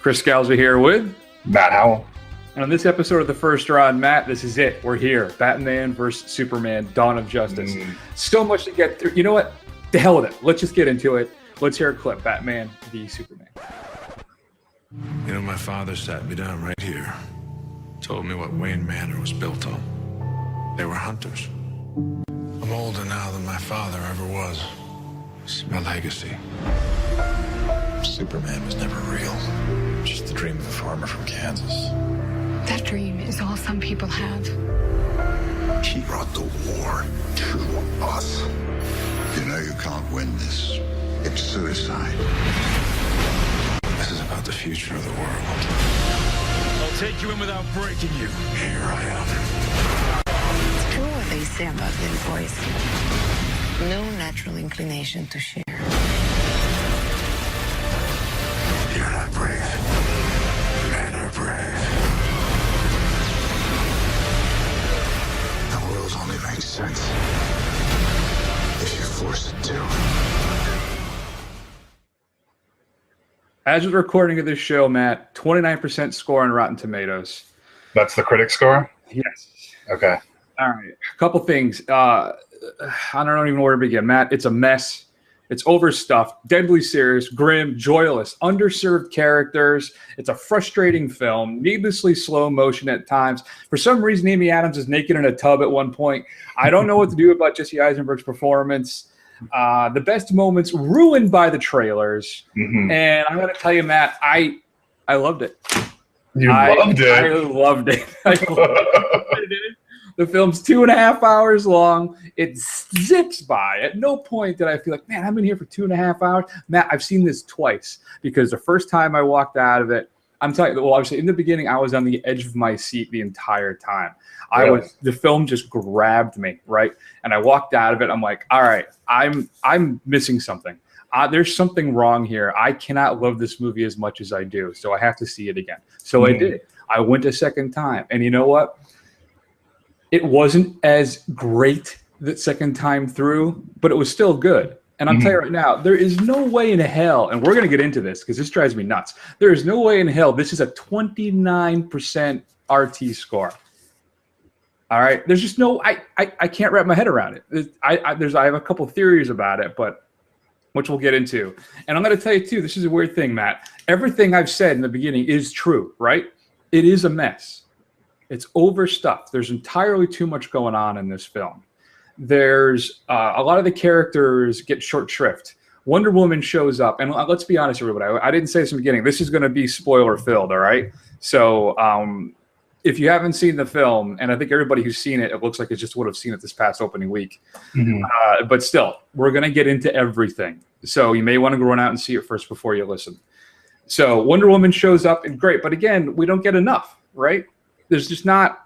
Chris Scalzo here with Matt Howell. And on this episode of The First Round, Matt, this is it. We're here. Batman versus Superman, Dawn of Justice. So much to get through. You know what? The hell with it. Let's just get into it. Let's hear a clip. Batman v Superman. You know, my father sat me down right here. Told me what Wayne Manor was built on. They were hunters. I'm older now than my father ever was. It's my legacy. Superman was never real. Just the dream of a farmer from Kansas. That dream is all some people have. She brought the war to us. You know you can't win this. It's suicide. This is about the future of the world. I'll take you in without breaking you. Here I am. It's true what they say about little boys. No natural inclination to share. You're not brave. Men are brave. The world only makes sense if you force it to. As of the recording of this show, Matt, 29% score on Rotten Tomatoes. That's the critic score? Yes. Okay. All right. A couple things. I don't even know where to begin. Matt, it's a mess. It's overstuffed, deadly serious, grim, joyless, underserved characters. It's a frustrating film, needlessly slow motion at times. For some reason, Amy Adams is naked in a tub at one point. I don't know what to do about Jesse Eisenberg's performance. The best moments ruined by the trailers. And I'm going to tell you, Matt, I loved it. You loved it? I loved it. The film's 2.5 hours long. It zips by. At no point did I feel like, man, I've been here for 2.5 hours. Matt, I've seen this twice because the first time I walked out of it, I'm telling you, well, obviously in the beginning, I was on the edge of my seat the entire time. The film just grabbed me, right? And I walked out of it. I'm like, all right, I'm missing something. There's something wrong here. I cannot love this movie as much as I do. So I have to see it again. So I did. I went a second time. And you know what? It wasn't as great the second time through, but it was still good. And I'm telling you right now, there is no way in hell, and we're going to get into this because this drives me nuts. There is no way in hell this is a 29% RT score. All right? There's just no, I can't wrap my head around it. I have a couple theories about it, but which we'll get into. And I'm going to tell you, too, this is a weird thing, Matt. Everything I've said in the beginning is true, right? It is a mess. It's overstuffed. There's entirely too much going on in this film. There's a lot of the characters get short shrift. Wonder Woman shows up, and let's be honest, everybody. I didn't say this in the beginning. This is going to be spoiler filled, all right? So if you haven't seen the film, and I think everybody who's seen it, it looks like it just would have seen it this past opening week. But still, we're going to get into everything. So you may want to go run out and see it first before you listen. So Wonder Woman shows up, and great. But again, we don't get enough, right? There's not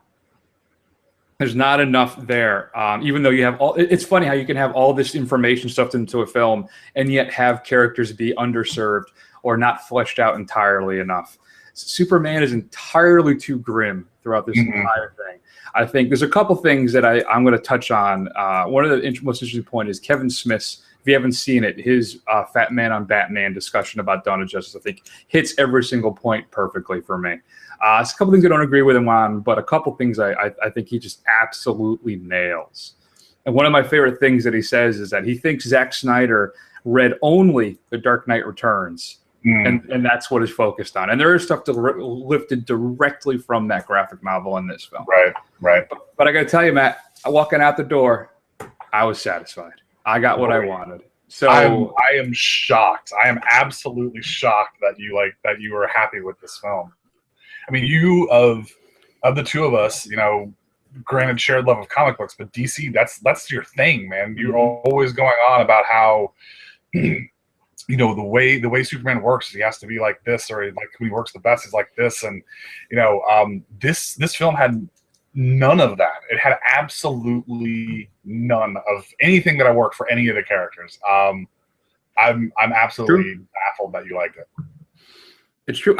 enough there. Even though you have it's funny how you can have all this information stuffed into a film and yet have characters be underserved or not fleshed out entirely enough. Superman is entirely too grim throughout this entire thing. I think there's a couple things that I'm going to touch on. One of the most interesting point is Kevin Smith's, if you haven't seen it, his Fat Man on Batman discussion about Dawn of Justice, I think hits every single point perfectly for me. It's a couple things I don't agree with him on, but a couple things I think he just absolutely nails. And one of my favorite things that he says is that he thinks Zack Snyder read only The Dark Knight Returns, and that's what is focused on. And there is stuff lifted directly from that graphic novel in this film. Right. But I got to tell you, Matt, walking out the door, I was satisfied. I got what I wanted. So I am shocked. I am absolutely shocked that you were happy with this film. I mean, you of the two of us, you know, granted shared love of comic books, but DC, that's your thing, man. You're always going on about how, you know, the way Superman works, he has to be like this, or like when he works the best is like this, and you know, this film had none of that. It had absolutely none of anything that I worked for any of the characters. I'm absolutely baffled that you liked it. It's true.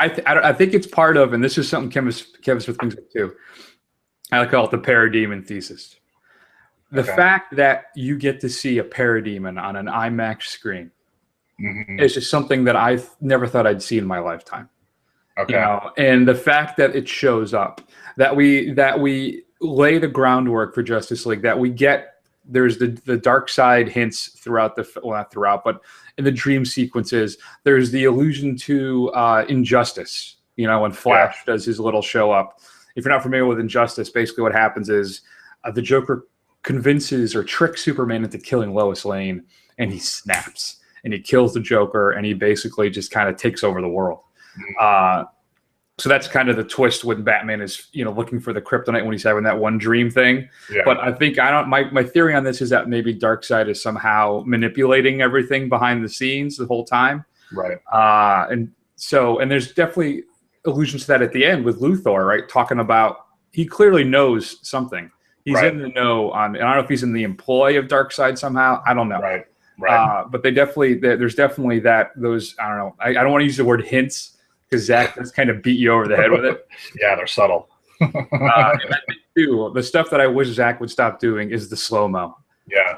I think it's part of, and this is something Kevin Smith thinks of too. I call it the parademon thesis. The fact that you get to see a parademon on an IMAX screen It's just something that I never thought I'd see in my lifetime. Okay. You know, and the fact that it shows up, that we lay the groundwork for Justice League, that we get there's the dark side hints throughout not throughout, but in the dream sequences, there's the allusion to Injustice. You know, when Flash does his little show up. If you're not familiar with Injustice, basically what happens is the Joker convinces or tricks Superman into killing Lois Lane, and he snaps and he kills the Joker, and he basically just kind of takes over the world. So that's kind of the twist when Batman is, you know, looking for the kryptonite when he's having that one dream thing. Yeah. But I think my theory on this is that maybe Darkseid is somehow manipulating everything behind the scenes the whole time. Right. And there's definitely allusions to that at the end with Luthor, right? Talking about he clearly knows something. He's in the know on, and I don't know if he's in the employ of Darkseid somehow. I don't know. Right. Right. But there's definitely those, I don't know. I don't want to use the word hints, because Zach does kind of beat you over the head with it. Yeah, they're subtle. And I think too, the stuff that I wish Zach would stop doing is the slow-mo. Yeah.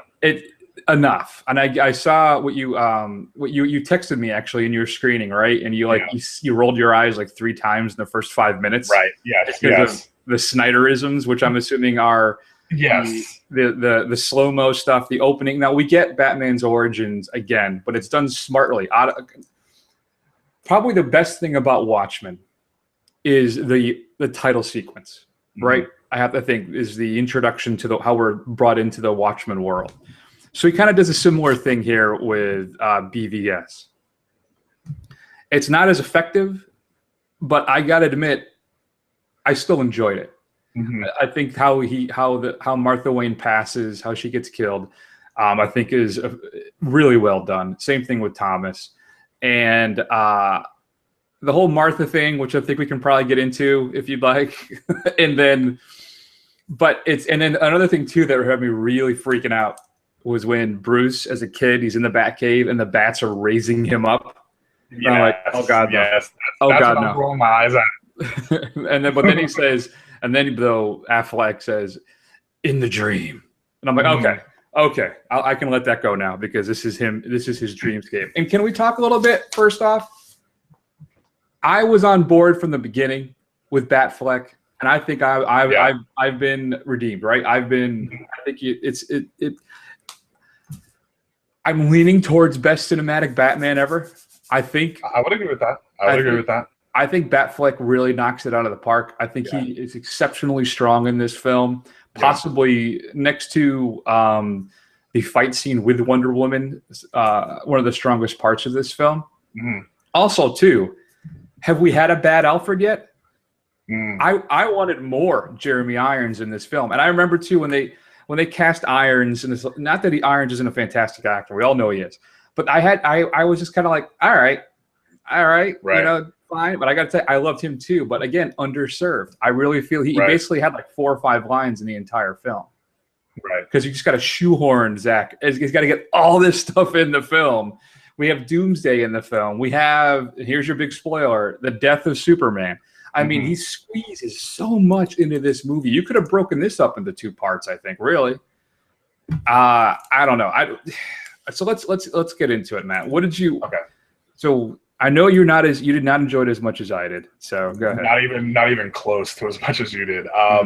Enough. And I saw what you texted me actually in your screening, right? And you you rolled your eyes like 3 times in the first 5 minutes. Right. Yes. Because of the Snyderisms, which I'm assuming are the slow-mo stuff, the opening. Now we get Batman's origins again, but it's done smartly. Probably the best thing about Watchmen is the title sequence, right? I have to think is the introduction to how we're brought into the Watchmen world. So he kind of does a similar thing here with BvS. It's not as effective, but I gotta admit, I still enjoyed it. I think how Martha Wayne passes, how she gets killed, I think is really well done. Same thing with Thomas. And the whole Martha thing, which I think we can probably get into if you'd like. and then another thing too that had me really freaking out was when Bruce, as a kid, he's in the Batcave and the bats are raising him up. Yeah. I'm like, oh God, no. Yes. Oh That's God, what no. I'm rolling my eyes at. but then he says, and then though Affleck says, in the dream, and I'm like, okay, I can let that go now because this is him. This is his dreamscape. And can we talk a little bit first off? I was on board from the beginning with Batfleck, and I think I've been redeemed, right? I think I'm leaning towards best cinematic Batman ever. I would agree with that. I would agree with that. I think Batfleck really knocks it out of the park. I think he is exceptionally strong in this film. Possibly next to the fight scene with Wonder Woman, one of the strongest parts of this film. Also, too, have we had a bad Alfred yet? I wanted more Jeremy Irons in this film, and I remember too when they cast Irons in this. Not that Irons isn't a fantastic actor, we all know he is, but I was just kind of like, all right, you know, fine. But I got to tell you, I loved him too. But again, underserved. I really feel he basically had like 4 or 5 lines in the entire film. Right. Because you just got to shoehorn Zach. He's got to get all this stuff in the film. We have Doomsday in the film. We have, here's your big spoiler, the death of Superman. I mean, he squeezes so much into this movie. You could have broken this up into 2 parts, I think, really. I don't know. So let's get into it, Matt. What did you? Okay. So I know you did not enjoy it as much as I did. So go ahead. Not even close to as much as you did. I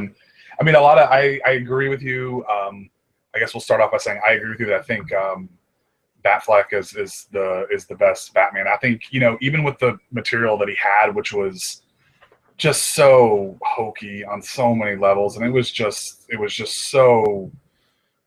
mean, I agree with you. I guess we'll start off by saying I agree with you that I think Batfleck is the best Batman. I think, you know, even with the material that he had, which was just so hokey on so many levels, and it was just so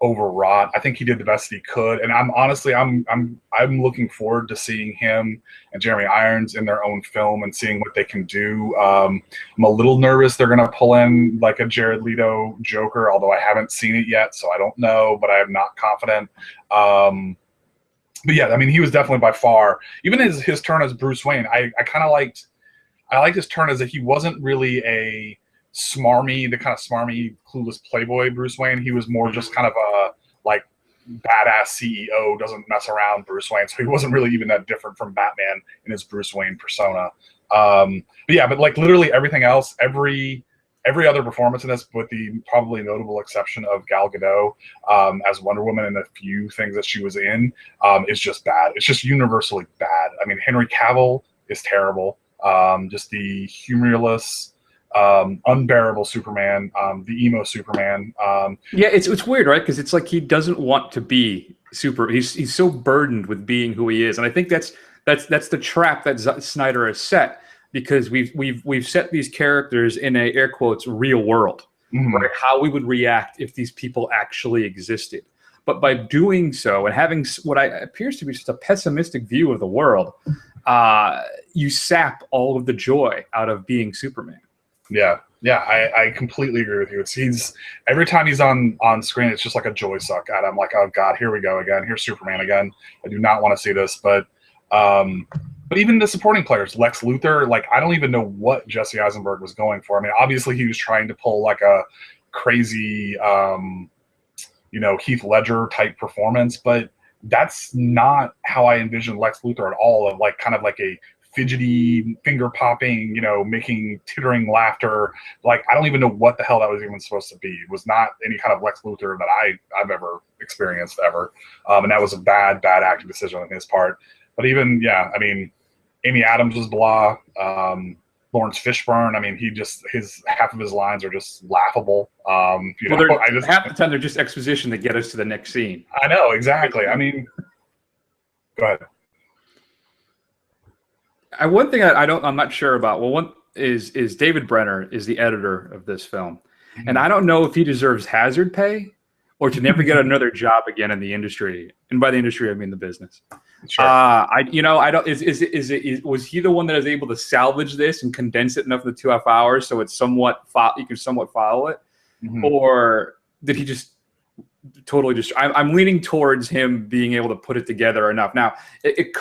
overwrought. I think he did the best he could, and I'm looking forward to seeing him and Jeremy Irons in their own film and seeing what they can do. I'm a little nervous they're going to pull in like a Jared Leto Joker, although I haven't seen it yet, so I don't know, but I am not confident. But yeah, I mean, he was definitely by far, even his turn as Bruce Wayne, I kind of liked his turn as that he wasn't really the kind of smarmy, clueless playboy Bruce Wayne. He was more just kind of a like badass CEO, doesn't mess around Bruce Wayne. So he wasn't really even that different from Batman in his Bruce Wayne persona. But like literally everything else, every every other performance in this, with the probably notable exception of Gal Gadot as Wonder Woman and a few things that she was in, is just bad. It's just universally bad. I mean, Henry Cavill is terrible. Just the humorless, unbearable Superman, the emo Superman. Yeah, it's weird, right? Because it's like he doesn't want to be he's so burdened with being who he is, and I think that's the trap that Snyder has set, because we've set these characters in a air quotes real world, right? How we would react if these people actually existed. But by doing so and having what appears to be just a pessimistic view of the world, you sap all of the joy out of being Superman. Yeah, I completely agree with you. He's every time he's on screen, it's just like a joy suck at him. Like, oh God, here we go again. Here's Superman again. I do not want to see this. But even the supporting players, Lex Luthor, like, I don't even know what Jesse Eisenberg was going for. I mean, obviously he was trying to pull like a crazy, Heath Ledger type performance, but that's not how I envision Lex Luthor at all. Of like kind of like a fidgety, finger popping, making tittering laughter. Like, I don't even know what the hell that was even supposed to be. It was not any kind of Lex Luthor that I've ever experienced ever. And that was a bad acting decision on his part. But even, I mean, Amy Adams was blah. Lawrence Fishburne, I mean, half of his lines are just laughable. Half the time they're just exposition to get us to the next scene. I know, exactly. I mean, go ahead. One thing I'm not sure about. Well, one is David Brenner is the editor of this film, and I don't know if he deserves hazard pay or to never get another job again in the industry. And by the industry, I mean the business. Sure. I don't. Was he the one that is able to salvage this and condense it enough of the 2.5 hours so it's you can somewhat follow it, or did he just totally just? I'm leaning towards him being able to put it together enough. Now it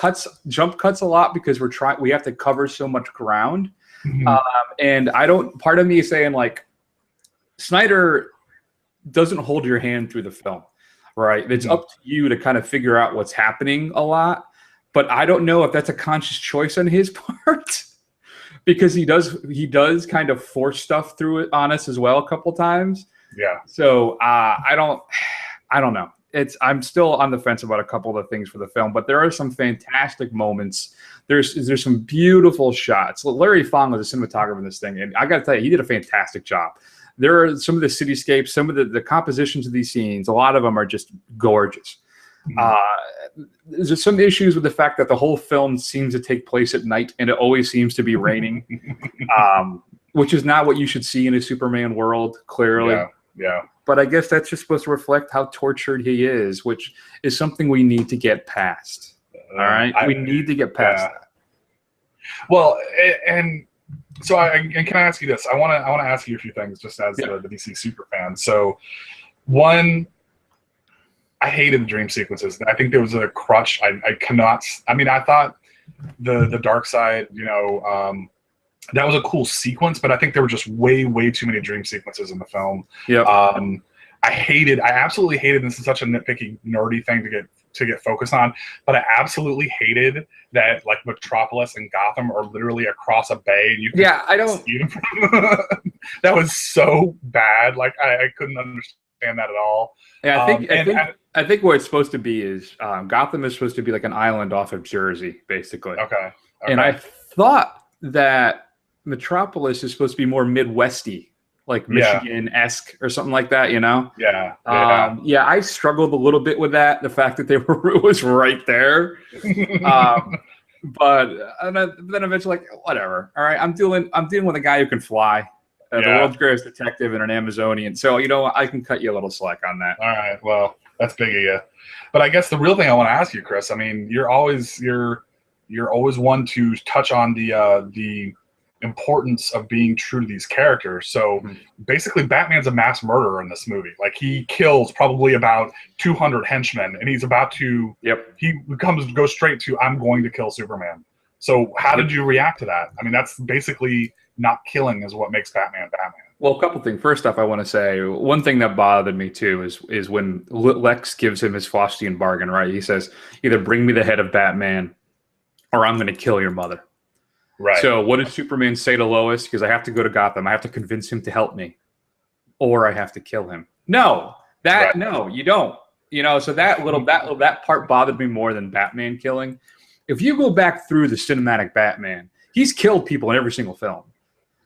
jump cuts a lot because we have to cover so much ground, and part of me is saying, like, Snyder doesn't hold your hand through the film. Right. It's up to you to kind of figure out what's happening a lot. But I don't know if that's a conscious choice on his part, because he does kind of force stuff through it on us as well a couple times. Yeah. So I don't know. I'm still on the fence about a couple of the things for the film, but there are some fantastic moments. There's some beautiful shots. Larry Fong was a cinematographer in this thing, and I got to tell you, he did a fantastic job. There are some of the cityscapes, some of the compositions of these scenes. A lot of them are just gorgeous. There's some issues with the fact that the whole film seems to take place at night, and it always seems to be raining, which is not what you should see in a Superman world, clearly. Yeah. But I guess that's just supposed to reflect how tortured he is, which is something we need to get past. All right? We need to get past that. Well, and so can I ask you this? I want to ask you a few things just as the DC super fan. So, one, I hated the dream sequences. I think there was a crutch. I cannot. I mean, I thought the Dark Side, that was a cool sequence, but I think there were just way too many dream sequences in the film. Yeah. I absolutely hated. This is such a nitpicky, nerdy thing to get focused on, but I absolutely hated that, like, Metropolis and Gotham are literally across a bay, and you can see them from that was so bad. Like, I couldn't understand that at all. Yeah, I think what it's supposed to be is Gotham is supposed to be like an island off of Jersey, basically. Okay. And I thought that Metropolis is supposed to be more Midwesty, like Michigan-esque or something like that, Yeah. I struggled a little bit with that. The fact that it was right there. But then eventually, like, whatever. All right, I'm dealing with a guy who can fly, the world's greatest detective and an Amazonian. So, I can cut you a little slack on that. All right. Well, that's big of you. But I guess the real thing I want to ask you, Chris, I mean, you're always one to touch on the importance of being true to these characters. So basically, Batman's a mass murderer in this movie. Like, he kills probably about 200 henchmen, and he's about to. Yep. He goes straight to, I'm going to kill Superman. So how did you react to that? I mean, that's basically not killing is what makes Batman Batman. Well, a couple things. First off, I want to say one thing that bothered me too is when Lex gives him his Faustian bargain. Right? He says, either bring me the head of Batman, or I'm going to kill your mother. Right. So what did Superman say to Lois? Because I have to go to Gotham. I have to convince him to help me, or I have to kill him. No, no, you don't. So that part bothered me more than Batman killing. If you go back through the cinematic Batman, he's killed people in every single film.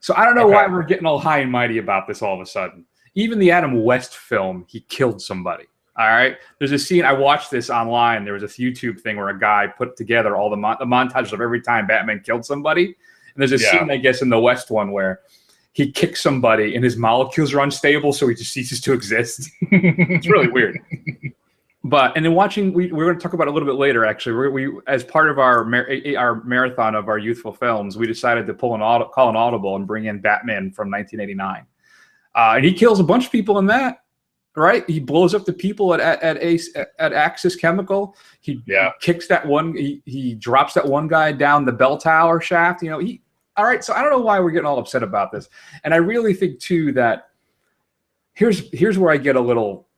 So I don't know why we're getting all high and mighty about this all of a sudden. Even the Adam West film, he killed somebody. All right. There's a scene, I watched this online. There was this YouTube thing where a guy put together all the montages of every time Batman killed somebody. And there's a scene, I guess, in the West one where he kicks somebody and his molecules are unstable, so he just ceases to exist. It's really weird. And then watching, we're going to talk about it a little bit later, actually. We as part of our marathon of our youthful films, we decided to call an audible and bring in Batman from 1989. And he kills a bunch of people in that. Right, he blows up the people at Axis Chemical. He kicks that one. He drops that one guy down the bell tower shaft. All right. So I don't know why we're getting all upset about this. And I really think too that here's where I get a little,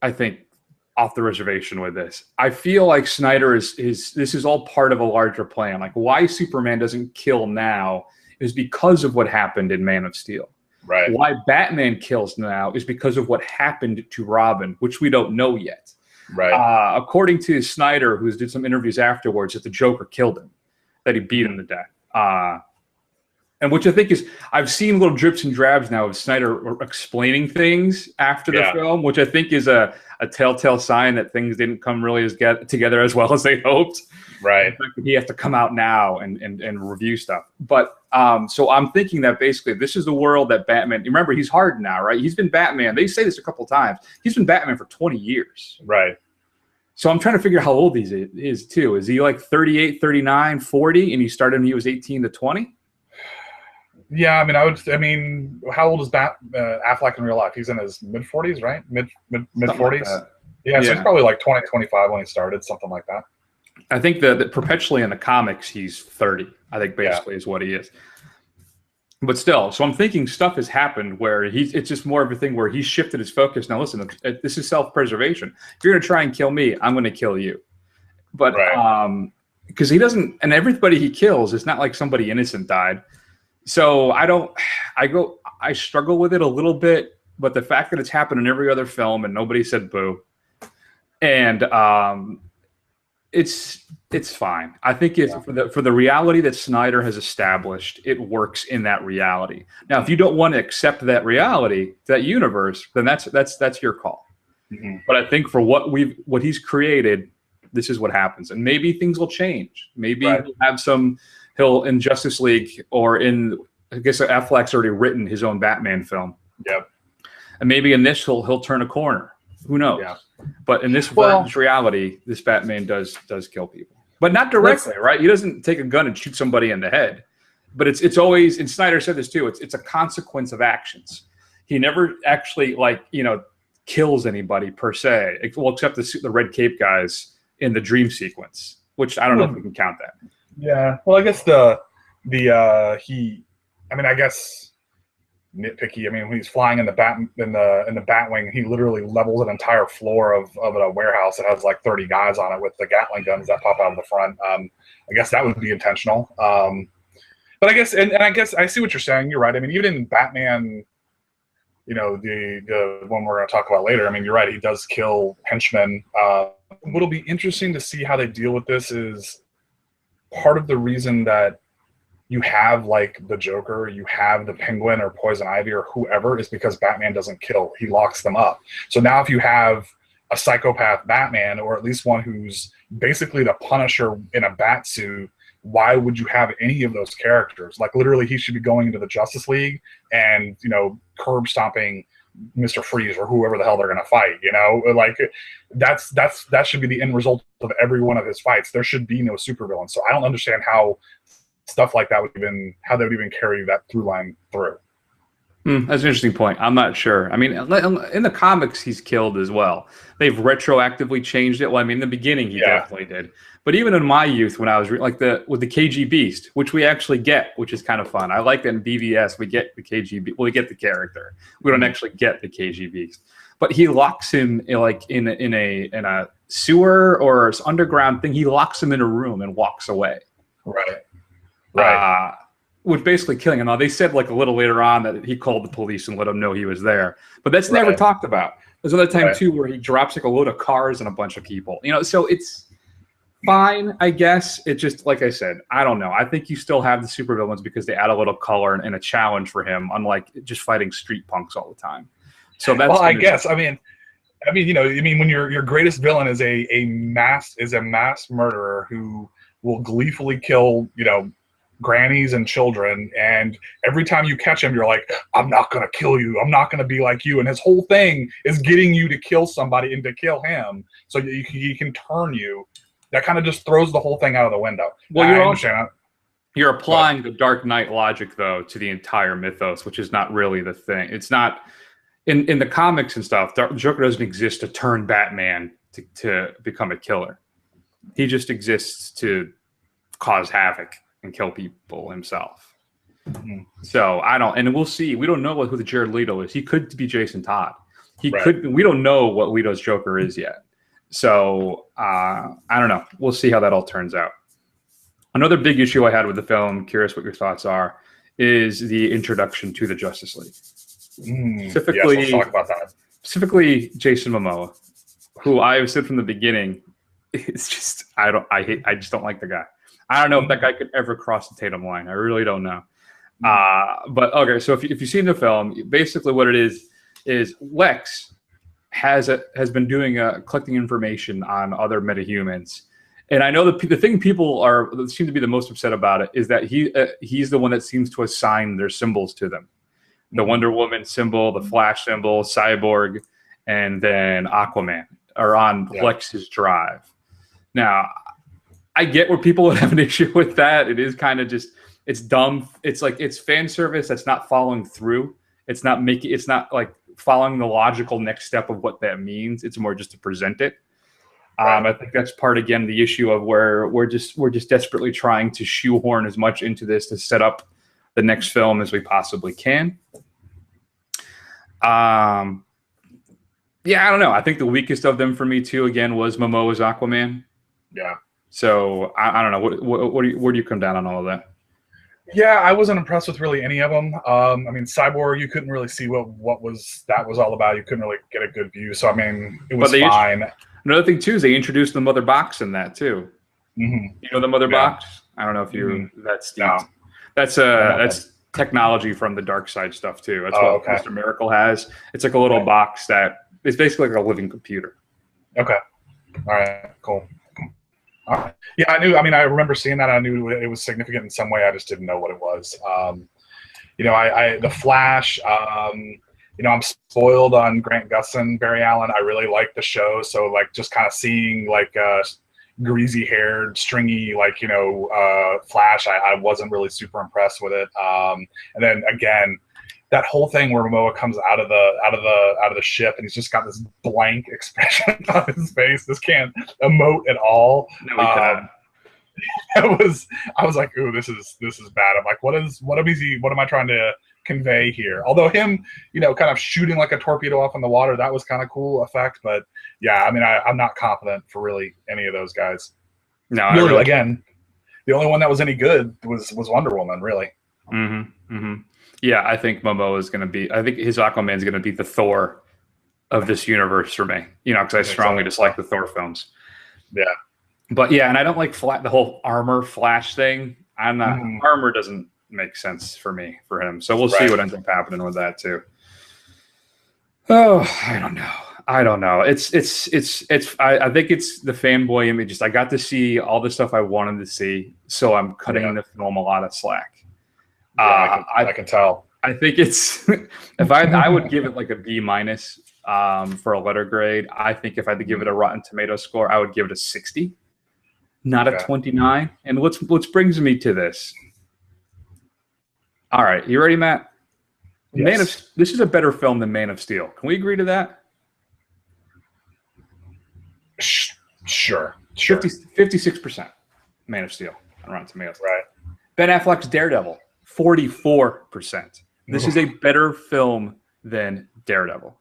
I think, off the reservation with this. I feel like Snyder is this is all part of a larger plan. Like why Superman doesn't kill now is because of what happened in Man of Steel. Right. Why Batman kills now is because of what happened to Robin, which we don't know yet. Right. According to Snyder, who did some interviews afterwards, that the Joker killed him, that he beat him to death. And which I think is, I've seen little drips and drabs now of Snyder explaining things after the film, which I think is a telltale sign that things didn't come really together as well as they hoped. Right. In fact, he has to come out now and review stuff. But so I'm thinking that basically this is the world that Batman, remember, he's hardened now, right? He's been Batman. They say this a couple of times. He's been Batman for 20 years. Right. So I'm trying to figure out how old he is too. Is he like 38, 39, 40, and he started when he was 18 to 20? Yeah, how old is Affleck in real life? He's in his mid-40s, right? Mid-40s? Like so he's probably like 20, 25 when he started, something like that. I think that perpetually in the comics, he's 30, I think basically is what he is. But still, so I'm thinking stuff has happened where it's just more of a thing where he's shifted his focus. Now, listen, this is self-preservation. If you're going to try and kill me, I'm going to kill you. But because he doesn't, and everybody he kills, it's not like somebody innocent died. So I struggle with it a little bit, but the fact that it's happened in every other film and nobody said boo, and it's fine. I think it's for the reality that Snyder has established, it works in that reality. Now, if you don't want to accept that reality, that universe, then that's your call. Mm-hmm. But I think for what he's created, this is what happens, and maybe things will change. Maybe he'll in Justice League or I guess Affleck's already written his own Batman film. Yep. And maybe in this he'll turn a corner. Who knows? Yeah. But in this reality, this Batman does kill people, but not directly, right? He doesn't take a gun and shoot somebody in the head. But it's always, and Snyder said this too. It's a consequence of actions. He never actually kills anybody per se, well, except the red cape guys in the dream sequence, which I don't know if we can count that. Yeah. Well, I guess I guess nitpicky. When he's flying in the Batwing, he literally levels an entire floor of a warehouse that has like 30 guys on it with the Gatling guns that pop out of the front. I guess that would be intentional. But I guess, and I guess I see what you're saying. You're right. Even in Batman, the one we're going to talk about later, you're right. He does kill henchmen. What'll be interesting to see how they deal with this is part of the reason that you have like the Joker, you have the Penguin or Poison Ivy or whoever is because Batman doesn't kill. He locks them up. So now if you have a psychopath Batman, or at least one who's basically the Punisher in a bat suit, why would you have any of those characters? Like literally he should be going into the Justice League and, curb stomping Mr. Freeze or whoever the hell they're going to fight, like that should be the end result of every one of his fights. There should be no supervillain. So I don't understand how stuff like that how they would even carry that through line through. That's an interesting point. I'm not sure. In the comics, he's killed as well. They've retroactively changed it. Well, in the beginning, he definitely did. But even in my youth, when I was with the KG Beast, which we actually get, which is kind of fun. I like that in BvS, we get the KG Beast. Well, we get the character. We don't actually get the KG Beast. But he locks him in a sewer or underground thing. He locks him in a room and walks away. Right. Right. was basically killing him. Now, they said like a little later on that he called the police and let them know he was there, but that's never talked about. There's another time too where he drops like a load of cars and a bunch of people. You know, so it's fine, I guess. It just, like I said, I don't know. I think you still have the supervillains because they add a little color and a challenge for him, unlike just fighting street punks all the time. So that's I guess. I mean, when your greatest villain is a mass murderer who will gleefully kill, grannies and children, and every time you catch him, you're like, I'm not gonna kill you. I'm not gonna be like you. And his whole thing is getting you to kill somebody and to kill him, so he can turn you. That kind of just throws the whole thing out of the window. Well, you're applying the Dark Knight logic though to the entire mythos, which is not really the thing. It's not. In the comics and stuff, Joker doesn't exist to turn Batman to become a killer. He just exists to cause havoc and kill people himself. Mm-hmm. So and we'll see. We don't know who the Jared Leto is. He could be Jason Todd. We don't know what Leto's Joker is yet. So I don't know. We'll see how that all turns out. Another big issue I had with the film, curious what your thoughts are, is the introduction to the Justice League. Specifically, let's talk about that. Specifically, Jason Momoa, who I have said from the beginning, it's just I just don't like the guy. I don't know if that guy could ever cross the Tatum line. I really don't know. But okay, so if you've seen the film, basically what it is Lex has been doing collecting information on other metahumans, and I know the thing people seem to be the most upset about it is that he's the one that seems to assign their symbols to them. The Wonder Woman symbol, the Flash symbol, Cyborg, and then Aquaman are on Lex's drive. Now, I get where people would have an issue with that. It is kind of it's dumb. It's like it's fan service that's not following through. It's not like following the logical next step of what that means. It's more just to present it. I think that's part, again, the issue of where we're just desperately trying to shoehorn as much into this to set up the next film as we possibly can. I don't know. I think the weakest of them for me too, again, was Momoa's Aquaman. Yeah. So I don't know. Where do you come down on all of that? Yeah, I wasn't impressed with really any of them. Cyborg, you couldn't really see what that was all about. You couldn't really get a good view. So it was fine. Another thing too is they introduced the mother box in that too. Mm-hmm. You know the mother box? I don't know if you that's no. That's technology from the dark side stuff too. That's what Mr. Miracle has. It's like a little box that is basically like a living computer. Okay. All right. Cool. All right. Yeah, I knew. I remember seeing that. I knew it was significant in some way. I just didn't know what it was. The Flash. I'm spoiled on Grant Gustin, Barry Allen. I really like the show. So just kind of seeing greasy-haired, stringy, Flash. I wasn't really super impressed with it. And then again, that whole thing where Momoa comes out of the ship and he's just got this blank expression on his face. This can't emote at all. No, I was like, ooh, this is bad. I'm like, what am I trying to convey here? Although him, kind of shooting like a torpedo off in the water, that was kind of cool effect. But yeah, I'm not confident for really any of those guys. No, really, again, the only one that was any good was Wonder Woman, really. Mm-hmm. Mm-hmm. Yeah, I think Momoa is going to be. I think his Aquaman is going to be the Thor of this universe for me. Because I strongly dislike the Thor films. Yeah, but yeah, and I don't like the whole armor Flash thing. I'm not. Armor doesn't make sense for him. So we'll see what ends up happening with that too. Oh, I don't know. It's I think it's the fanboy image. I got to see all the stuff I wanted to see, so I'm cutting the film a lot of slack. Yeah, I can tell. I think it's if I would give it like a B- for a letter grade. I think if I had to give it a Rotten Tomatoes score, I would give it a 60, not a 29. And what brings me to this. All right, you ready, Matt? Yes. This is a better film than Man of Steel. Can we agree to that? Sure. 56% Man of Steel on Rotten Tomatoes. Right. Ben Affleck's Daredevil, 44%. This is a better film than Daredevil.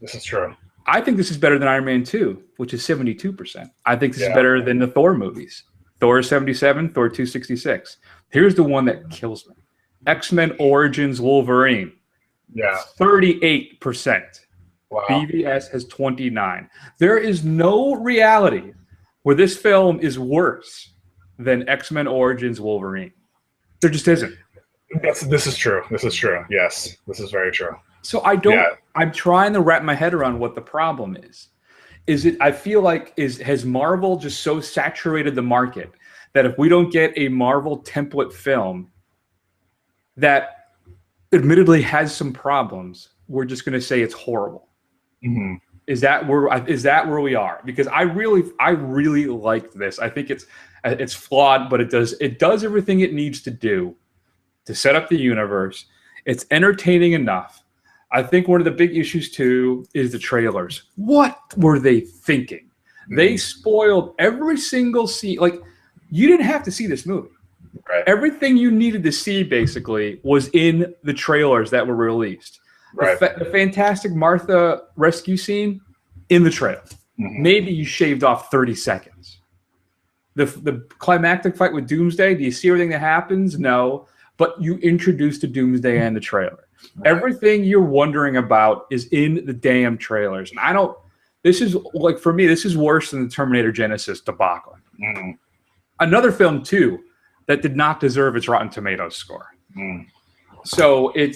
This is true. I think this is better than Iron Man 2, which is 72%. I think this is better than the Thor movies. Thor 77, Thor 266. Here's the one that kills me. X-Men Origins Wolverine, Yeah. 38%. Wow. BvS has 29. There is no reality where this film is worse than X-Men Origins Wolverine. There just isn't. This is true. This is true. Yes, this is very true. So I'm trying to wrap my head around what the problem is. I feel like has Marvel just so saturated the market that if we don't get a Marvel template film that admittedly has some problems, we're just going to say it's horrible. Mm-hmm. Is that where we are? Because I really liked this. I think it's flawed, but it does everything it needs to do to set up the universe. It's entertaining enough. I think one of the big issues too is the trailers. What were they thinking? Mm-hmm. They spoiled every single scene. Like, you didn't have to see this movie. Right. Everything you needed to see basically was in the trailers that were released. Right. The Fantastic Martha rescue scene in the trailer. Mm-hmm. Maybe you shaved off 30 seconds. The climactic fight with Doomsday, do you see everything that happens? No. But you introduced to Doomsday and the trailer. Right. Everything you're wondering about is in the damn trailers. And this is, like, for me, this is worse than the Terminator Genesis debacle. Mm-hmm. Another film, too, that did not deserve its Rotten Tomatoes score. Mm. So it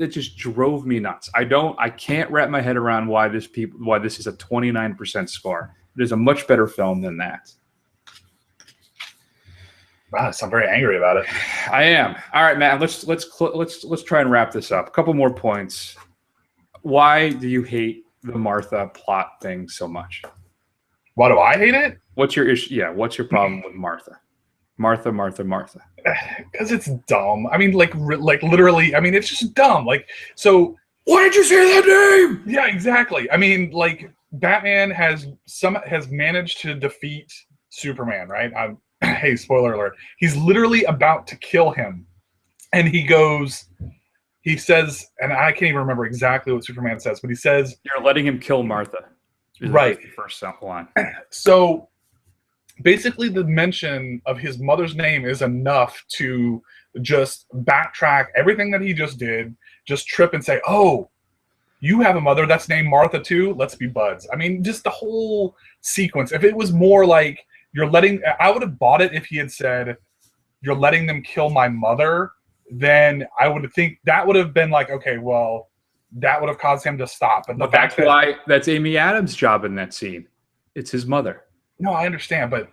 just drove me nuts. I can't wrap my head around why this is a 29% score. It is a much better film than that. Wow, so I'm very angry about it. I am. All right, Matt. Let's try and wrap this up. A couple more points. Why do you hate the Martha plot thing so much? Why do I hate it? What's your issue? Yeah, what's your problem with Martha? Martha. Because it's dumb. I mean, like literally. I mean, it's just dumb. Like, so why did you say that name? Yeah, exactly. I mean, like, Batman has managed to defeat Superman, right? Hey, spoiler alert. He's literally about to kill him. And he says, and I can't even remember exactly what Superman says, but he says, "You're letting him kill Martha." Right. The first line. So basically the mention of his mother's name is enough to just backtrack everything that he just did, just trip and say, "Oh, you have a mother that's named Martha too? Let's be buds." I mean, just the whole sequence. If it was more like, I would have bought it if he had said, "You're letting them kill my mother," then I would think that would have been like, okay, well, that would have caused him to stop. But that's Amy Adams' job in that scene. It's his mother. No, I understand, but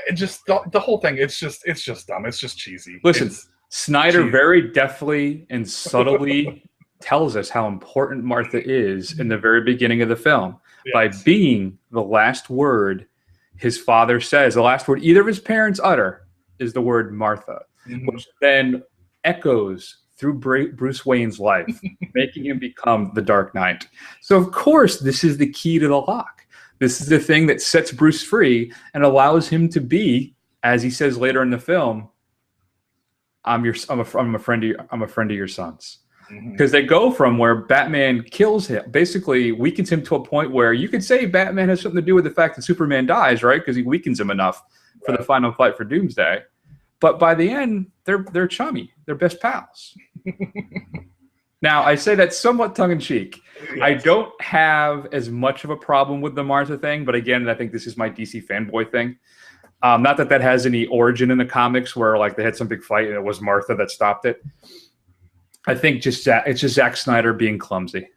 it just the whole thing, it's just dumb. It's just cheesy. Listen, Snyder very deftly and subtly tells us how important Martha is in the very beginning of the film. Yes. By being the last word his father says, the last word either of his parents utter is the word Martha, which then echoes through Bruce Wayne's life, making him become the Dark Knight. So, of course, this is the key to the lock. This is the thing that sets Bruce free and allows him to be, as he says later in the film, I'm a friend of your son's. Because they go from where Batman kills him, basically weakens him to a point where you could say Batman has something to do with the fact that Superman dies, right? Because he weakens him enough for the final fight for Doomsday. But by the end, they're chummy. They're best pals. Now, I say that somewhat tongue-in-cheek. Yes. I don't have as much of a problem with the Martha thing, but again, I think this is my DC fanboy thing. Not that has any origin in the comics where like they had some big fight and it was Martha that stopped it. I think it's just Zack Snyder being clumsy,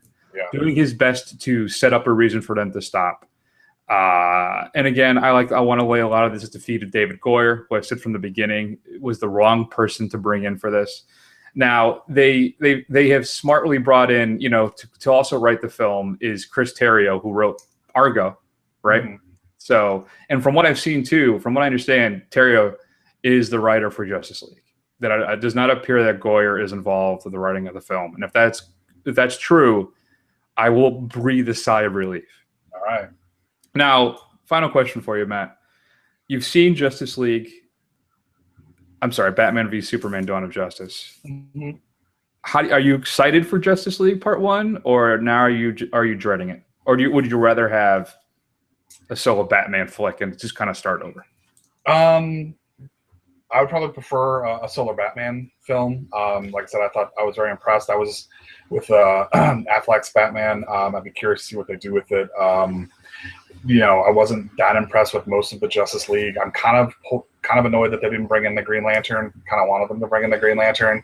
doing his best to set up a reason for them to stop. And again, I want to lay a lot of this at the feet of David Goyer, who I said from the beginning was the wrong person to bring in for this. Now they have smartly brought in, to also write the film is Chris Terrio, who wrote Argo, right? Mm-hmm. So, and from what I've seen too, from what I understand, Terrio is the writer for Justice League. That it does not appear that Goyer is involved with the writing of the film. And if that's true, I will breathe a sigh of relief. All right. Now, final question for you, Matt. You've seen Batman v Superman: Dawn of Justice. Mm-hmm. Are you excited for Justice League Part 1, or now are you dreading it, or would you rather have a solo Batman flick and just kind of start over? I would probably prefer a solo Batman film. Like I said, I was very impressed. I was with Affleck's Batman. I'd be curious to see what they do with it. I wasn't that impressed with most of the Justice League. I'm kind of annoyed that they didn't bring in the Green Lantern. Kind of wanted them to bring in the Green Lantern,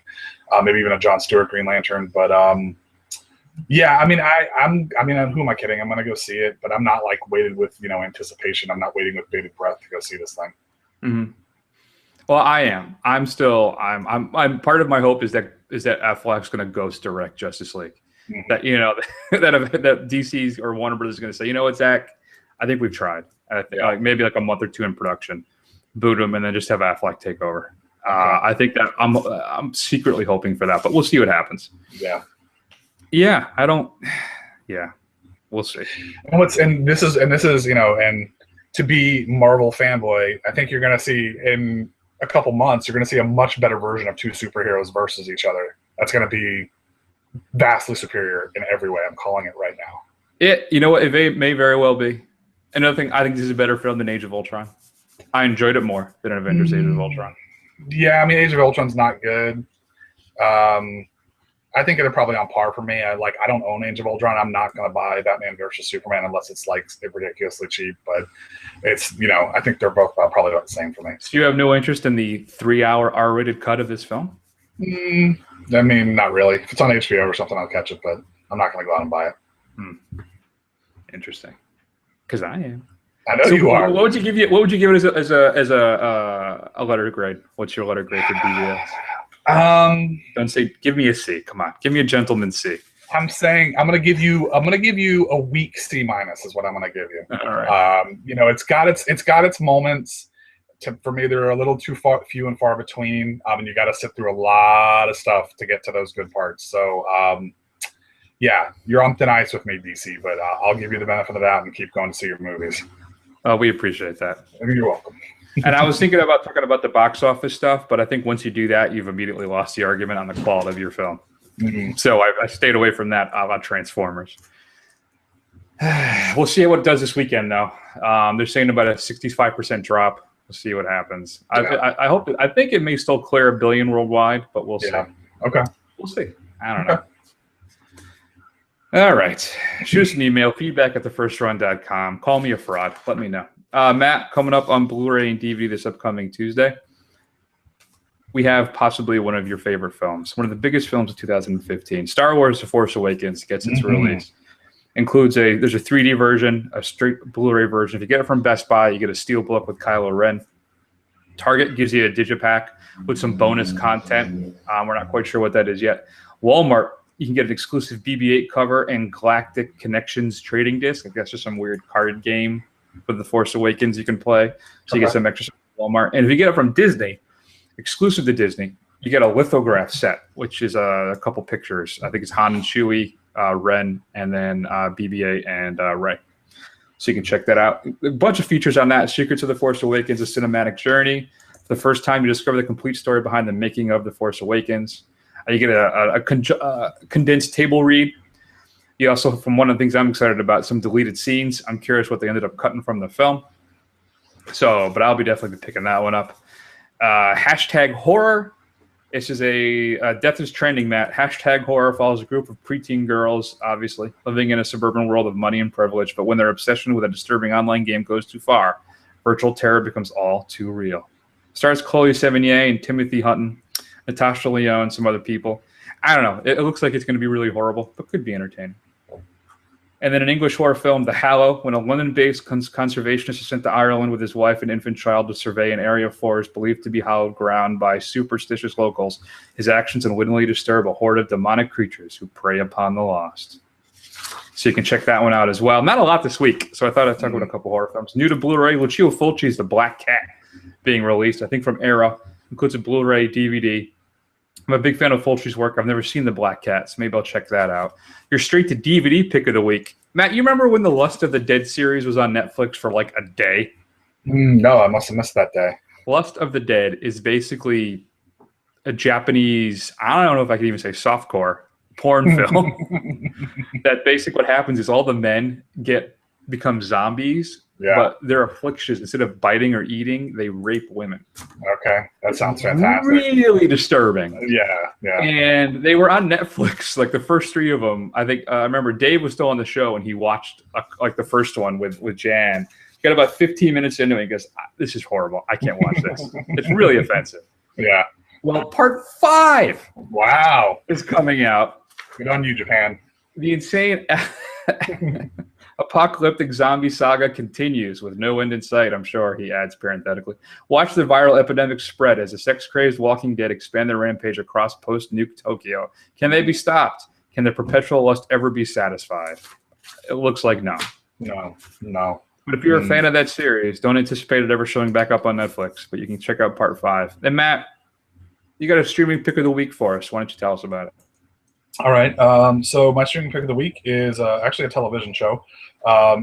maybe even a Jon Stewart Green Lantern. But yeah, I mean, who am I kidding? I'm gonna go see it, but I'm not like waited with anticipation. I'm not waiting with bated breath to go see this thing. Mm-hmm. Well, I am. I'm part of my hope is that Affleck's going to ghost direct Justice League. Mm-hmm. That that DC's or Warner Brothers is going to say, you know what, Zach, I think we've tried. I think maybe like a month or two in production, boot him, and then just have Affleck take over. I think that I'm secretly hoping for that, but we'll see what happens. Yeah. Yeah, I don't. Yeah, we'll see. And this is and to be Marvel fanboy, I think you're going to see in a couple months, you're going to see a much better version of two superheroes versus each other. That's going to be vastly superior in every way. I'm calling it right now. You know what? It may very well be. Another thing, I think this is a better film than Age of Ultron. I enjoyed it more than Avengers Age of Ultron. Yeah, I mean, Age of Ultron's not good. I think they're probably on par for me. I don't own Age of Ultron. I'm not going to buy Batman versus Superman unless it's like ridiculously cheap. But it's I think they're both probably about the same for me. So you have no interest in the 3-hour R-rated cut of this film? I mean, not really. If it's on HBO or something, I'll catch it. But I'm not going to go out and buy it. Interesting. Because I am. I know you are. What would you give it as a letter grade? What's your letter grade for BvS? Don't say give me a C. Come on, give me a gentleman's C. I'm saying I'm gonna give you a weak C- is what I'm gonna give you. All right. It's got its moments. For me, they're a little too few and far between. And you got to sit through a lot of stuff to get to those good parts. So yeah, you're on thin ice with me, DC, but I'll give you the benefit of the doubt and keep going to see your movies. We appreciate that. You're welcome. And I was thinking about talking about the box office stuff, but I think once you do that, you've immediately lost the argument on the quality of your film. Mm-hmm. So I stayed away from that about Transformers. We'll see what it does this weekend, though. They're saying about a 65% drop. We'll see what happens. Yeah. I think it may still clear $1 billion worldwide, but we'll see. Okay. We'll see. I don't know. All right. Shoot us an email, feedback@thefirstrun.com. Call me a fraud. Let me know. Matt, coming up on Blu-ray and DVD this upcoming Tuesday, we have possibly one of your favorite films, one of the biggest films of 2015. Star Wars The Force Awakens gets its release. There's a 3D version, a straight Blu-ray version. If you get it from Best Buy, you get a steelbook with Kylo Ren. Target gives you a digipack with some bonus content. We're not quite sure what that is yet. Walmart, you can get an exclusive BB-8 cover and Galactic Connections trading disc. I guess just some weird card game with The Force Awakens you can play. So you get some extra stuff from Walmart. And if you get it from Disney, exclusive to Disney, you get a lithograph set, which is a couple pictures. I think it's Han and Chewie, Ren, and then BB-8 and Rey. So you can check that out. A bunch of features on that. Secrets of The Force Awakens, a cinematic journey. For the first time, you discover the complete story behind the making of The Force Awakens. You get a condensed table read. You also, from one of the things I'm excited about, some deleted scenes. I'm curious what they ended up cutting from the film. But I'll be definitely picking that one up. Hashtag horror. This is Death is Trending, Matt. Hashtag horror follows a group of preteen girls, obviously, living in a suburban world of money and privilege. But when their obsession with a disturbing online game goes too far, virtual terror becomes all too real. Stars Chloe Sevigny and Timothy Hutton, Natasha Lyonne, some other people. I don't know. It looks like it's going to be really horrible, but could be entertaining. And then an English horror film, The Hallow, when a London-based conservationist is sent to Ireland with his wife and infant child to survey an area of forest believed to be hallowed ground by superstitious locals, his actions unwittingly disturb a horde of demonic creatures who prey upon the lost. So you can check that one out as well. Not a lot this week, so I thought I'd talk about a couple horror films. New to Blu-ray, Lucio Fulci's The Black Cat being released, I think from Era. Includes a Blu-ray DVD. I'm a big fan of Fulci's work. I've never seen The Black Cat, so maybe I'll check that out. Your straight to DVD pick of the week. Matt, you remember when the Lust of the Dead series was on Netflix for like a day? No, I must have missed that day. Lust of the Dead is basically a Japanese, I don't know if I can even say softcore porn film. That basically what happens is all the men get become zombies. Yeah. But their afflictions, instead of biting or eating, they rape women. Okay, that sounds fantastic. Really disturbing. Yeah. And they were on Netflix, like the first 3 of them. I think I remember Dave was still on the show, and he watched like the first one with Jan. He got about 15 minutes into it, and he goes, "This is horrible. I can't watch this. It's really offensive." Yeah. Well, part 5 Wow. is coming out. Good on you, Japan. The insane apocalyptic zombie saga continues with no end in sight, I'm sure, he adds parenthetically. Watch the viral epidemic spread as the sex-crazed Walking Dead expand their rampage across post-nuke Tokyo. Can they be stopped? Can their perpetual lust ever be satisfied? It looks like no. No. But if you're a fan of that series, don't anticipate it ever showing back up on Netflix, but you can check out part 5. And Matt, you got a streaming pick of the week for us. Why don't you tell us about it? All right. So my streaming pick of the week is actually a television show.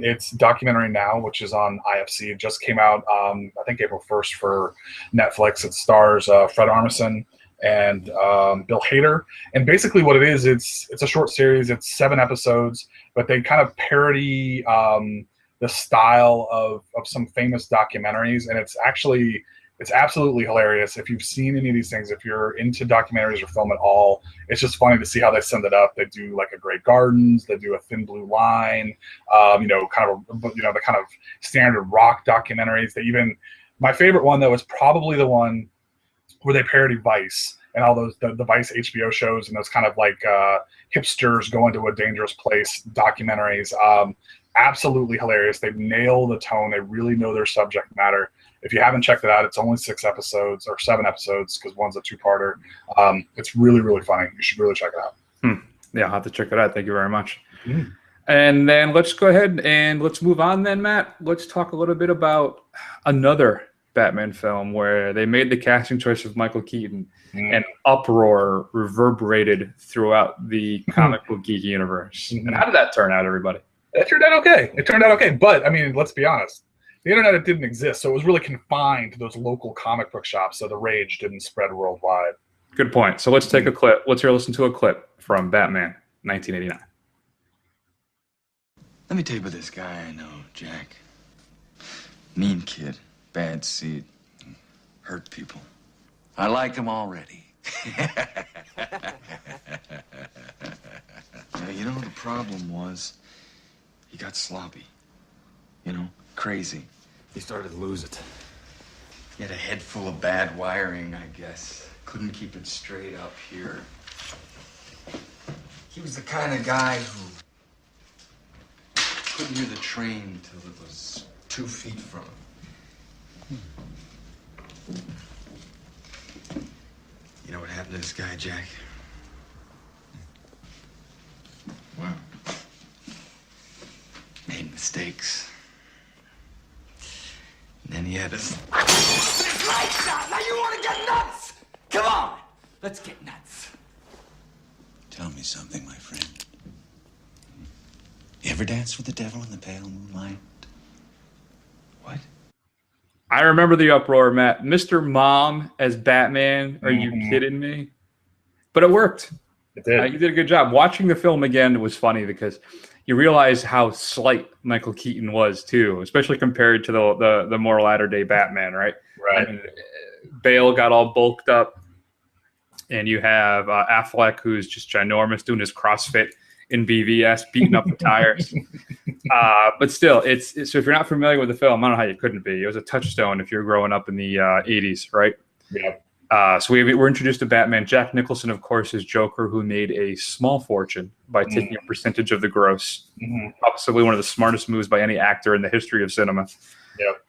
It's Documentary Now, which is on IFC. It just came out, I think, April 1st for Netflix. It stars Fred Armisen and Bill Hader. And basically what it is, it's a short series. It's 7 episodes, but they kind of parody the style of some famous documentaries. And it's absolutely hilarious. If you've seen any of these things, if you're into documentaries or film at all, it's just funny to see how they send it up. They do like A Great Gardens, they do A Thin Blue Line, the kind of standard rock documentaries. My favorite one though is probably the one where they parody Vice and all those the Vice HBO shows and those kind of like hipsters going to a dangerous place documentaries. Absolutely hilarious. They nail the tone. They really know their subject matter. If you haven't checked it out, it's only 6 episodes or 7 episodes because one's a 2-parter. It's really, really funny. You should really check it out. Yeah, I'll have to check it out. Thank you very much. And then let's go ahead and let's move on then, Matt. Let's talk a little bit about another Batman film where they made the casting choice of Michael Keaton and uproar reverberated throughout the comic book geek universe. And how did that turn out, everybody? It turned out okay. But, I mean, let's be honest. The internet didn't exist, so it was really confined to those local comic book shops, so the rage didn't spread worldwide. Good point. So let's take a clip. Let's listen to a clip from Batman 1989. Let me tell you about this guy I know, Jack. Mean kid, bad seed, hurt people. I like him already. You know, the problem was he got sloppy. Crazy. He started to lose it. He had a head full of bad wiring, I guess. Couldn't keep it straight up here. He was the kind of guy who couldn't hear the train till it was 2 feet from him. You know what happened to this guy, Jack? Well, made mistakes. And then he had us. It's lights out! Now you want to get nuts! Come on! Let's get nuts. Tell me something, my friend. You ever dance with the devil in the pale moonlight? What? I remember the uproar, Matt. Mr. Mom as Batman. Are you kidding me? But it worked. It did. You did a good job. Watching the film again was funny because you realize how slight Michael Keaton was too, especially compared to the more latter-day Batman, right? Right. I mean, Bale got all bulked up, and you have Affleck, who's just ginormous, doing his CrossFit in BvS, beating up the tires. But still, it's so if you're not familiar with the film, I don't know how you couldn't be. It was a touchstone if you're growing up in the 80s, right? Yeah. So we're introduced to Batman. Jack Nicholson, of course, is Joker, who made a small fortune by taking a percentage of the gross. Possibly one of the smartest moves by any actor in the history of cinema. Yep.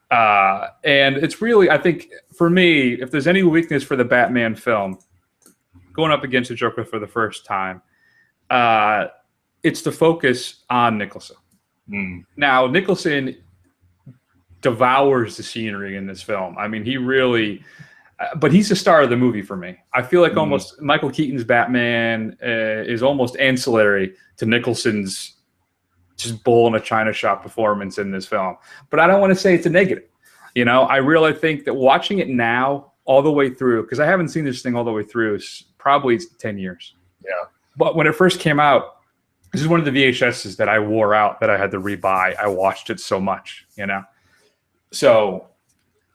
And it's really, I think, for me, if there's any weakness for the Batman film, going up against the Joker for the first time, it's the focus on Nicholson. Now, Nicholson devours the scenery in this film. I mean, he really... but he's the star of the movie for me. I feel like almost Michael Keaton's Batman is almost ancillary to Nicholson's just bull in a china shop performance in this film. But I don't want to say it's a negative. I really think that watching it now all the way through, because I haven't seen this thing all the way through, is probably 10 years. Yeah. But when it first came out, This is one of the VHSs that I wore out that I had to rebuy. I watched it so much, So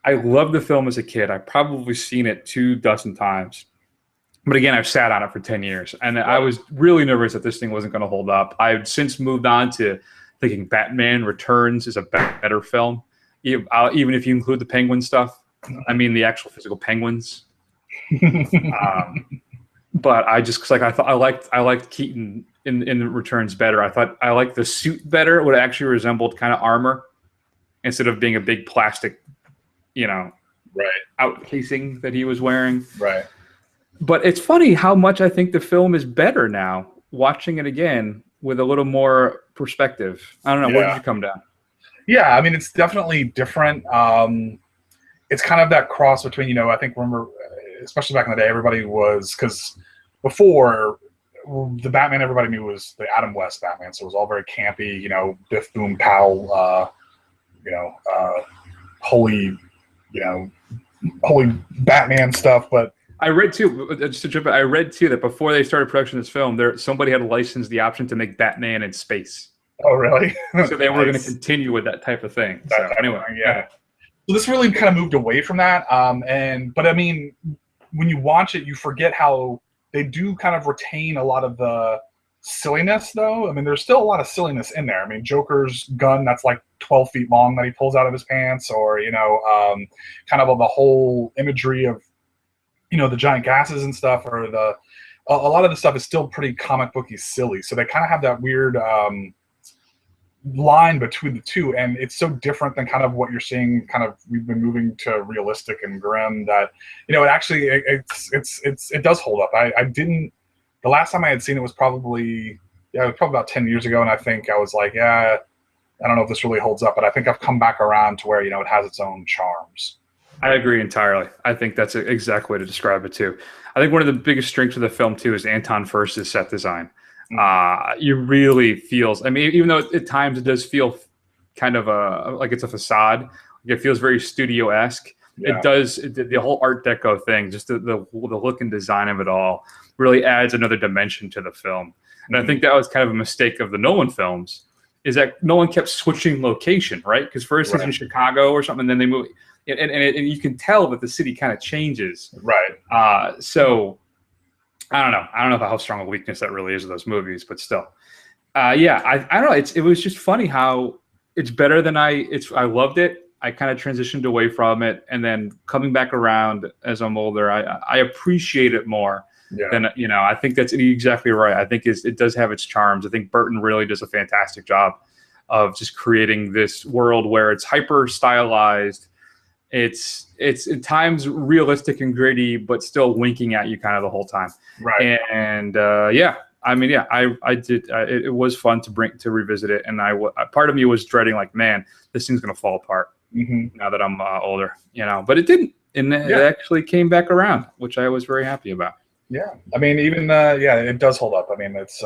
I loved the film as a kid. I've probably seen it 24 times. But again, I've sat on it for 10 years. And I was really nervous that this thing wasn't going to hold up. I've since moved on to thinking Batman Returns is a better film, even if you include the penguin stuff. I mean, the actual physical penguins. But I just cause I thought I liked Keaton in the Returns better. I thought I liked the suit better. It would actually resembled kind of armor instead of being a big plastic, out casing that he was wearing. Right. But it's funny how much I think the film is better now. Watching it again with a little more perspective. I don't know. Where did you come down? Yeah, I mean, it's definitely different. It's kind of that cross between, I think, remember, especially back in the day, everybody was, because before, the Batman everybody knew was the Adam West Batman, so it was all very campy, Biff Boom Pow, holy Batman stuff. But I read too, just to jump in, I read too that before they started production of this film, somebody had licensed the option to make Batman in space. Oh, really? So they were going to continue with that type of thing. Yeah. So this really kind of moved away from that. But I mean, when you watch it, you forget how they do kind of retain a lot of the silliness, though. I mean, there's still a lot of silliness in there. I mean, Joker's gun that's like 12 feet long that he pulls out of his pants, or kind of the whole imagery of the giant gases and stuff, or a lot of the stuff is still pretty comic booky silly. So they kind of have that weird line between the two, and it's so different than kind of what you're seeing. Kind of we've been moving to realistic and grim that it actually it does hold up. I didn't. The last time I had seen it was probably about 10 years ago, and I think I was like, I don't know if this really holds up, but I think I've come back around to where it has its own charms. I agree entirely. I think that's an exact way to describe it too. I think one of the biggest strengths of the film too is Anton Furst's set design. You really feels. I mean, even though at times it does feel kind of like it's a facade, it feels very studio-esque. Yeah. It does the whole Art Deco thing, just the look and design of it all, really adds another dimension to the film. And I think that was kind of a mistake of the Nolan films, is that Nolan kept switching location, right? Because first it's in Chicago or something, and then they move. And you can tell that the city kind of changes. Right. So I don't know. I don't know how strong a weakness that really is of those movies, but still. I don't know. It was just funny how it's better than I loved it. I kind of transitioned away from it, and then coming back around as I'm older, I appreciate it more. Than I think that's exactly right. I think it does have its charms. I think Burton really does a fantastic job of just creating this world where it's hyper stylized. It's at times realistic and gritty, but still winking at you kind of the whole time. Right. And I did. It was fun to revisit it, and part of me was dreading, like, man, this thing's gonna fall apart now that I'm older, But it didn't, and it actually came back around, which I was very happy about. Yeah, I mean, even it does hold up. I mean, it's.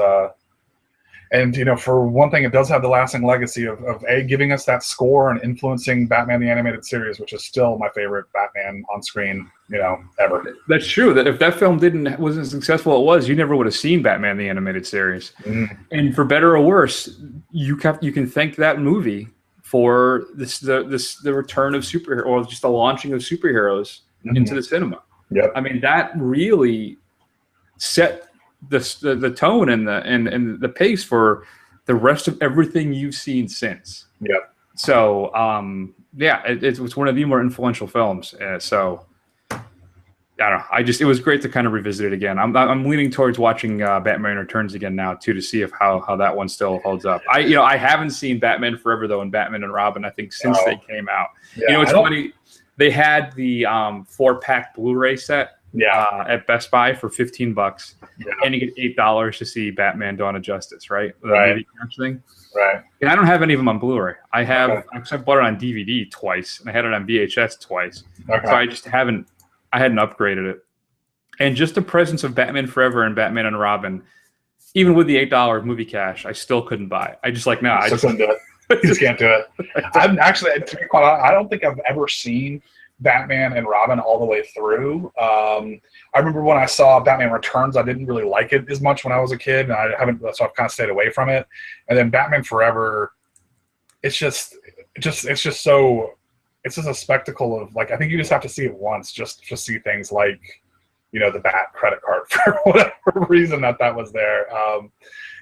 And, for one thing, it does have the lasting legacy of giving us that score and influencing Batman the Animated Series, which is still my favorite Batman on screen, ever. That's true. That if that film wasn't as successful as it was, you never would have seen Batman the Animated Series. And for better or worse, you can thank that movie for the return of superhero, or just the launching of superheroes into the cinema. Yep. I mean, that really set the tone and the pace for the rest of everything you've seen since. Yep. So it's one of the more influential films. So I don't know. It was great to kind of revisit it again. I'm leaning towards watching Batman Returns again now too, to see how that one still holds up. I haven't seen Batman Forever though, and Batman and Robin, I think, since they came out. Yeah, it's funny. They had the 4-pack Blu-ray set. At Best Buy for $15, and you get $8 to see Batman: Dawn of Justice, right? The thing. Right. And I don't have any of them on Blu-ray. I have. I bought it on DVD twice, and I had it on VHS twice. Okay. So I just haven't. I hadn't upgraded it. And just the presence of Batman Forever and Batman and Robin, even with the $8 movie cash, I still couldn't buy it. I just like, no, I just couldn't do it. You just can't do it. I'm actually, to be quite honest, I don't think I've ever seen Batman and Robin all the way through. I remember when I saw Batman Returns, I didn't really like it as much when I was a kid, and so I've kind of stayed away from it. And then Batman Forever, it's just a spectacle of, like, I think you just have to see it once just to see things like, you know, the Bat credit card for whatever reason that was there.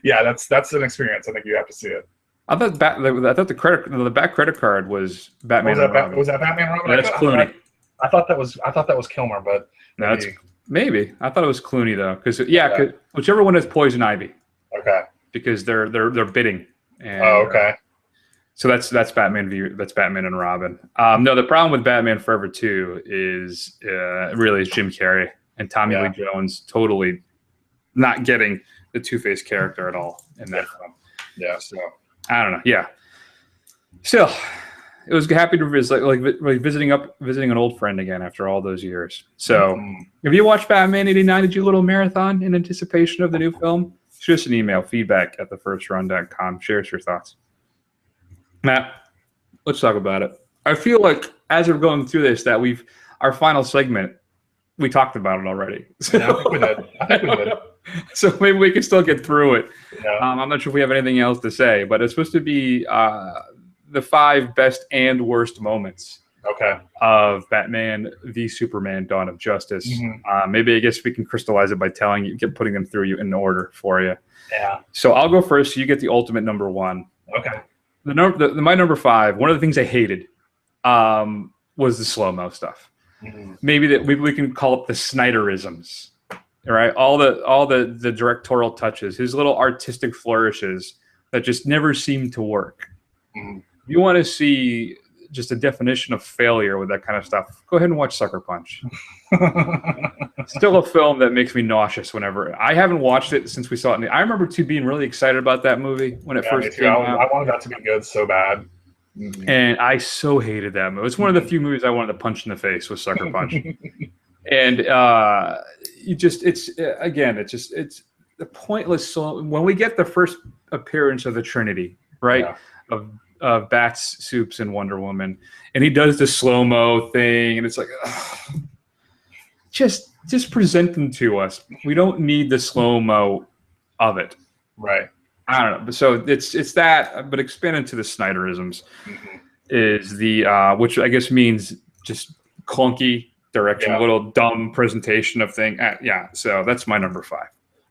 Yeah, that's an experience. I think you have to see it. I thought the Bat credit card was Batman. Was that Batman Robin? Yeah, that's Clooney. I thought that was Kilmer, but no, maybe. I thought it was Clooney though, because whichever one is Poison Ivy. Okay. Because they're bidding. And, okay. So that's Batman. That's Batman and Robin. No, the problem with Batman Forever 2 is really Jim Carrey and Tommy Lee Jones totally not getting the Two-Face character at all in that film. Yeah. So I don't know. Yeah. Still, it was happy to visit, like visiting an old friend again after all those years. So, Have you watched Batman '89? Did you a little marathon in anticipation of the new film? Shoot us an email, feedback@thefirstrun.com. Share us your thoughts. Matt, let's talk about it. I feel like as we're going through this, that our final segment, we talked about it already. So, yeah, I think we did. So maybe we can still get through it. Yeah. I'm not sure if we have anything else to say, but it's supposed to be the 5 best and worst moments of Batman v Superman: Dawn of Justice. Maybe I guess we can crystallize it by putting them through you in order for you. Yeah. So I'll go first. So you get the ultimate number 1. Okay. My number 5. One of the things I hated was the slow-mo stuff. Maybe we can call it the Snyderisms. Right, all the directorial touches, his little artistic flourishes that just never seem to work. You want to see just a definition of failure with that kind of stuff, go ahead and watch Sucker Punch. Still a film that makes me nauseous whenever. I haven't watched it since we saw it. I remember being really excited about that movie when it first came out. I wanted that to be good so bad. And I so hated that movie. It's one of the few movies I wanted to punch in the face with Sucker Punch. And it's the pointless. So when we get the first appearance of the Trinity, right, of Bats, Soups, and Wonder Woman, and he does the slow-mo thing, and it's like, just present them to us. We don't need the slow-mo of it, right? I don't know. So it's that, but expanded to the Snyderisms is the which I guess means just clunky direction, a little dumb presentation of thing. So that's my number 5.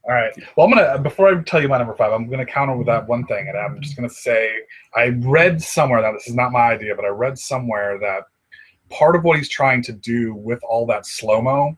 All right. Well, before I tell you my number 5, I'm gonna counter with that one thing, and I'm just gonna say I read somewhere, now this is not my idea, but I read somewhere that part of what he's trying to do with all that slow-mo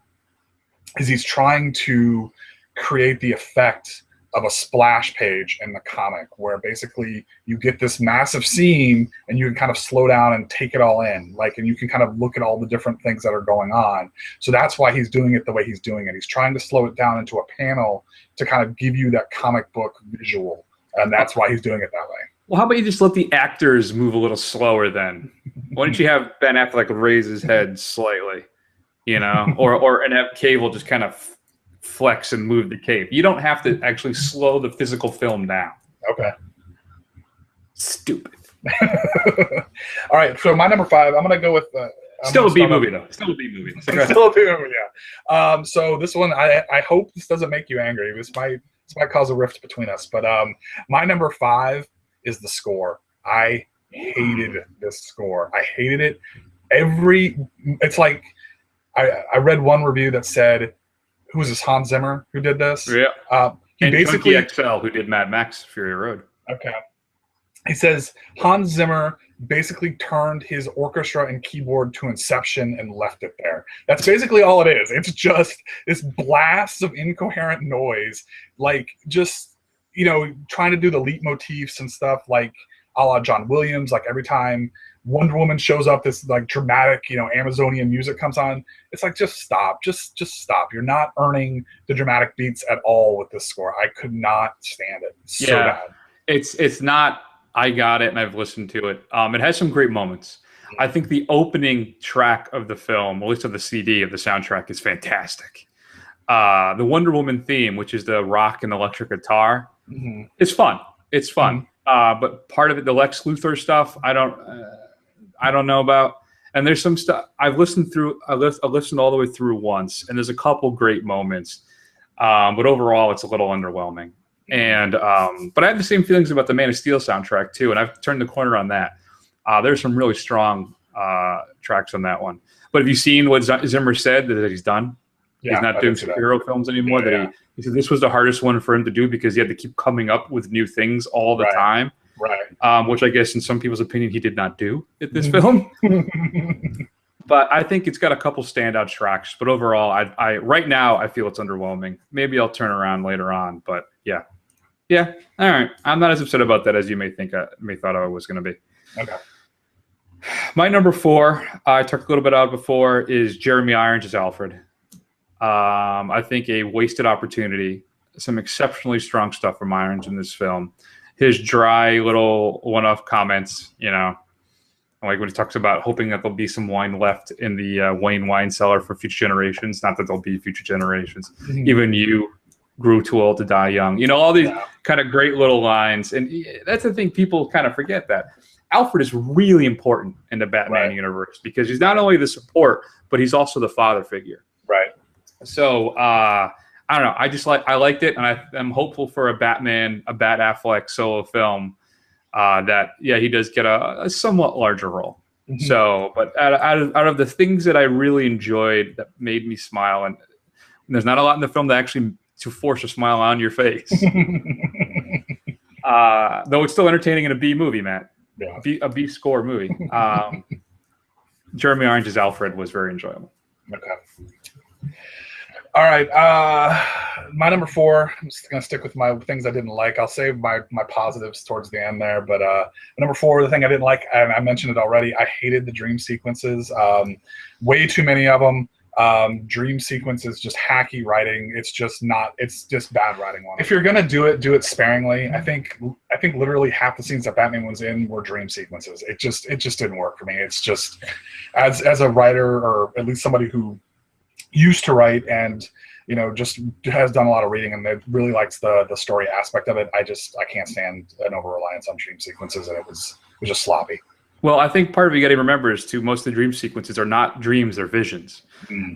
is he's trying to create the effect of a splash page in the comic, where basically you get this massive scene and you can kind of slow down and take it all in, and you can kind of look at all the different things that are going on. So that's why he's doing it the way he's doing it. He's trying to slow it down into a panel to kind of give you that comic book visual, and that's why he's doing it that way. Well, how about you just let the actors move a little slower then? Why don't you have Ben Affleck raise his head slightly, or have Cable just kind of flex and move the cape? You don't have to actually slow the physical film down. Okay. Stupid. All right, so my number 5, I'm gonna go with still a B movie though. Still a B movie. Still a B movie, yeah. So this one, I hope this doesn't make you angry. This might cause a rift between us, but my number 5 is the score. I hated this score. I hated it. It's like I read one review that said, who was this, Hans Zimmer who did this? Yeah. He basically XL who did Mad Max Fury Road. Okay. He says Hans Zimmer basically turned his orchestra and keyboard to Inception and left it there. That's basically all it is. It's just this blast of incoherent noise, trying to do the leitmotifs and stuff like a la John Williams. Like every time Wonder Woman shows up, this dramatic, Amazonian music comes on. It's like, just stop, just stop. You're not earning the dramatic beats at all with this score. I could not stand it. It's so bad. It's not. I got it, and I've listened to it. It has some great moments. I think the opening track of the film, at least of the CD of the soundtrack, is fantastic. The Wonder Woman theme, which is the rock and electric guitar, is fun. It's fun. But part of it, the Lex Luthor stuff, I don't know about. And there's some stuff I've listened through. I listened all the way through once, and there's a couple great moments. But overall, it's a little underwhelming. And but I have the same feelings about the Man of Steel soundtrack too, and I've turned the corner on that. There's some really strong tracks on that one. But have you seen what Zimmer said that he's done? Yeah, he's not doing superhero films anymore. He said this was the hardest one for him to do because he had to keep coming up with new things all the time. Right. Which I guess in some people's opinion he did not do at this film. But I think it's got a couple standout tracks. But overall, I right now I feel it's underwhelming. Maybe I'll turn around later on. But yeah. All right. I'm not as upset about that as you may think. Thought I was going to be. Okay. My number 4, I talked a little bit about before, is Jeremy Irons as Alfred. I think a wasted opportunity. Some exceptionally strong stuff from Irons in this film. His dry little one-off comments, like when he talks about hoping that there'll be some wine left in the Wayne wine cellar for future generations. Not that there'll be future generations. Mm-hmm. Even you grew too old to die young. All these kind of great little lines. And that's the thing, people kind of forget that. Alfred is really important in the Batman universe because he's not only the support, but he's also the father figure. Right. So, I don't know. I liked it, and I'm hopeful for a Bat Affleck solo film that he does get a somewhat larger role. Mm-hmm. So, but out of the things that I really enjoyed that made me smile, and there's not a lot in the film that actually to force a smile on your face. Though it's still entertaining in a B movie, Matt. Yeah. A B score movie. Jeremy Irons' Alfred was very enjoyable. Okay. All right. My number 4, I'm just going to stick with my things I didn't like. I'll save my positives towards the end there. But number 4, the thing I didn't like, and I mentioned it already, I hated the dream sequences. Way too many of them. Dream sequences, just hacky writing. It's just bad writing. If you're going to do it sparingly. I think literally half the scenes that Batman was in were dream sequences. It just didn't work for me. It's just, as a writer, or at least somebody who used to write and just has done a lot of reading and that really likes the story aspect of it, I can't stand an over reliance on dream sequences, and it was just sloppy. Well, I think part of it you got to remember is most of the dream sequences are not dreams; they're visions.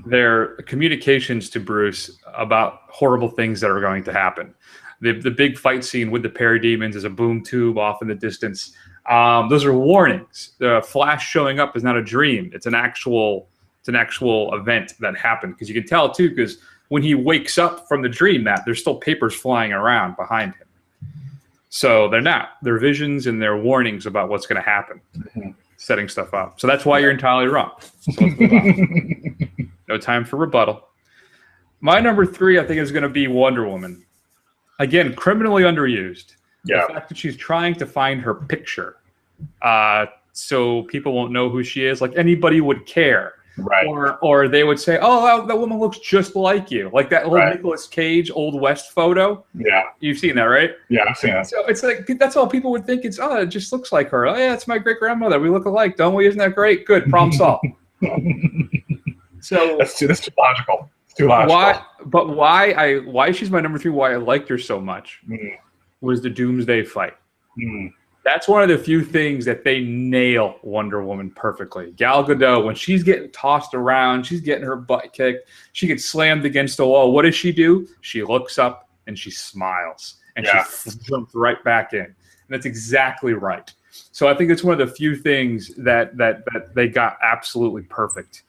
They're communications to Bruce about horrible things that are going to happen. The big fight scene with the parademons is a boom tube off in the distance. Those are warnings. The Flash showing up is not a dream; it's an actual event that happened. Because you can tell too, because when he wakes up from the dream, there's still papers flying around behind him. So they're not. They're visions and they're warnings about what's going to happen, setting stuff up. So that's why you're entirely wrong. So let's move on. No time for rebuttal. My number 3, I think, is going to be Wonder Woman. Again, criminally underused. Yeah. The fact that she's trying to find her picture so people won't know who she is. Like anybody would care. Right. Or they would say, "Oh, that woman looks just like you," like that whole Nicolas Cage Old West photo. Yeah, you've seen that, right? Yeah, I've seen that. So it's like that's all people would think. It just looks like her. Oh yeah, it's my great grandmother. We look alike, don't we? Isn't that great? Good, problem solved. So that's too logical. It's too logical. Why she's my number 3? Why I liked her so much was the Doomsday fight. That's one of the few things that they nail Wonder Woman perfectly. Gal Gadot, when she's getting tossed around, she's getting her butt kicked, she gets slammed against the wall. What does she do? She looks up and she smiles. And she jumps right back in. And that's exactly right. So I think it's one of the few things that they got absolutely perfect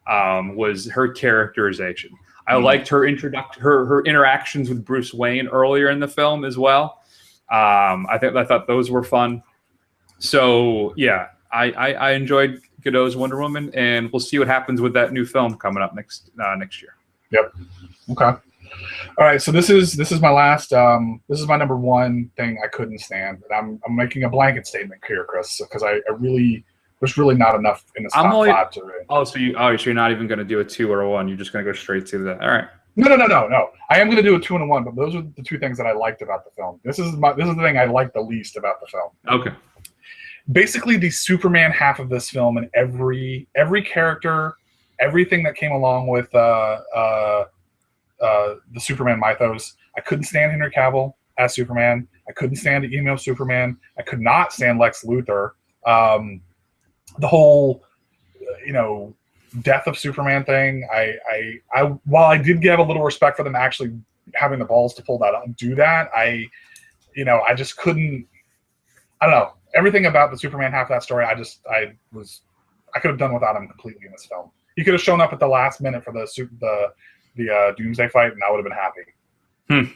was her characterization. I liked her her interactions with Bruce Wayne earlier in the film as well. I thought those were fun. So yeah, I enjoyed Gadot's Wonder Woman, and we'll see what happens with that new film coming up next year. Yep. Okay. All right. So this is my last. This is my number 1 thing I couldn't stand. And I'm making a blanket statement here, Chris, because there's really not enough in the top 5 to read. Oh, so you're not even going to do a 2 or a 1. You're just going to go straight to that. All right. No. I am going to do a 2 and a 1, but those are the 2 things that I liked about the film. This is the thing I liked the least about the film. Okay. Basically, the Superman half of this film and every character, everything that came along with the Superman mythos. I couldn't stand Henry Cavill as Superman. I couldn't stand the emo Superman. I could not stand Lex Luthor. The whole death of Superman thing, I while I did have a little respect for them actually having the balls to pull that up, do that, I just couldn't. I don't know, everything about the Superman half of that story. I could have done without him completely in this film. He could have shown up at the last minute for the Doomsday fight, and I would have been happy.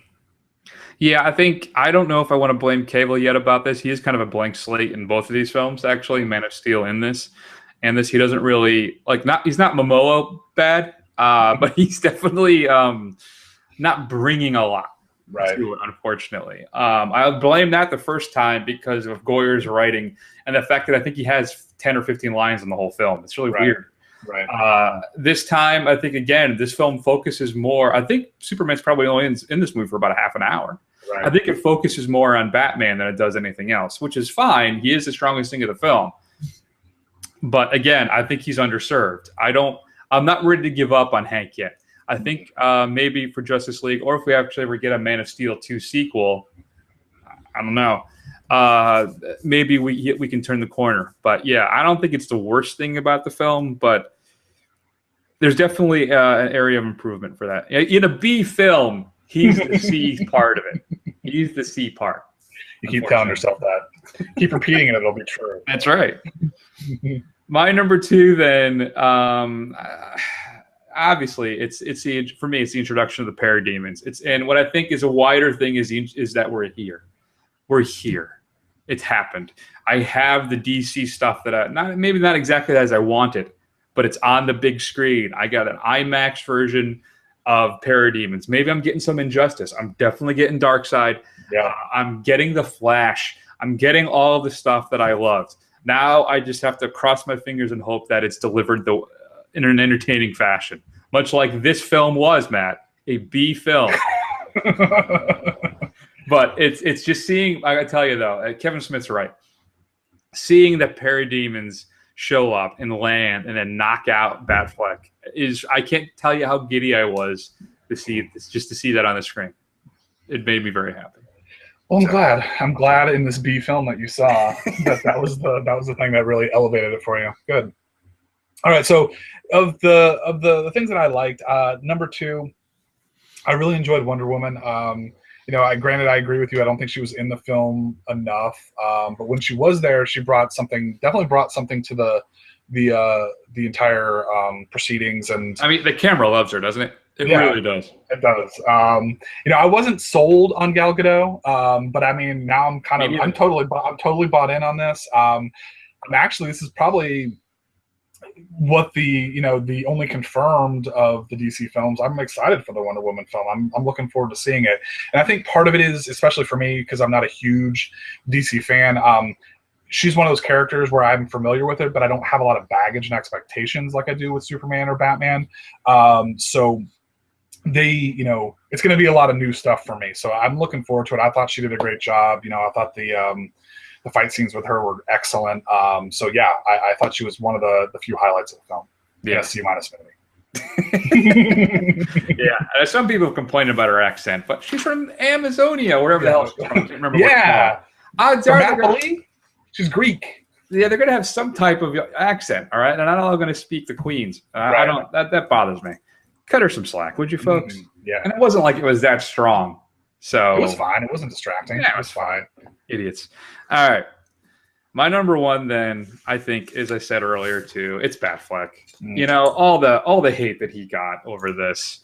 Yeah, I don't know if I want to blame Cable yet about this. He is kind of a blank slate in both of these films, actually. Man of Steel in this, and this he doesn't really he's not Momoa bad, but he's definitely not bringing a lot. Right. To it, unfortunately. I blame that the first time because of Goyer's writing and the fact that I think he has 10 or 15 lines in the whole film. It's really weird. Right. This time, I think, again, this film focuses more. I think Superman's probably only in this movie for about a half an hour. Right. I think it focuses more on Batman than it does anything else, which is fine. He is the strongest thing of the film. But again, I think he's underserved. I'm not ready to give up on Hank yet. I think maybe for Justice League, or if we actually ever get a Man of Steel 2 sequel, I don't know. Maybe we can turn the corner. But yeah, I don't think it's the worst thing about the film, but there's definitely an area of improvement for that. In a B film, he's the C part of it. He's the C part. You keep telling yourself that. Keep repeating it, it'll be true. That's right. My number 2 then, obviously, for me, it's the introduction of the parademons. And what I think is a wider thing is that we're here. We're here. It's happened. I have the DC stuff that maybe not exactly as I wanted, but it's on the big screen. I got an IMAX version of parademons. Maybe I'm getting some Injustice. I'm definitely getting Darkseid. Yeah. I'm getting the Flash. I'm getting all the stuff that I loved. Now I just have to cross my fingers and hope that it's delivered in an entertaining fashion, much like this film was, Matt, a B film. But it's just seeing. I gotta tell you though, Kevin Smith's right. Seeing the parademons show up and land and then knock out Batfleck I can't tell you how giddy I was to see this, just to see that on the screen. It made me very happy. Well, I'm glad in this B film that you saw that was the thing that really elevated it for you. Good. All right, so of the things that I liked, number 2, I really enjoyed Wonder Woman. Granted, I agree with you. I don't think she was in the film enough, but when she was there, she definitely brought something to the entire proceedings. And I mean, the camera loves her, doesn't it? It really does. It does. I wasn't sold on Gal Gadot, but I mean, now I'm totally bought in on this. This is probably what the only confirmed of the DC films. I'm excited for the Wonder Woman film. I'm looking forward to seeing it. And I think part of it is, especially for me, because I'm not a huge DC fan, she's one of those characters where I'm familiar with it, but I don't have a lot of baggage and expectations like I do with Superman or Batman. So it's going to be a lot of new stuff for me. So I'm looking forward to it. I thought she did a great job. I thought the fight scenes with her were excellent. So yeah, I thought she was one of the few highlights of the film. Yeah, C- for me. Yeah, some people complain about her accent, but she's from Amazonia, wherever the hell she's from. I can't remember. Yeah, she's Greek. Yeah, they're gonna have some type of accent, all right. And I'm not gonna speak the Queen's. I don't. That bothers me. Cut her some slack, would you, folks? Yeah. And it wasn't like it was that strong. So it was fine. It wasn't distracting. Yeah, it was fine. Idiots. All right. My number 1 then, I think, as I said earlier too, it's Batfleck. All the hate that he got over this.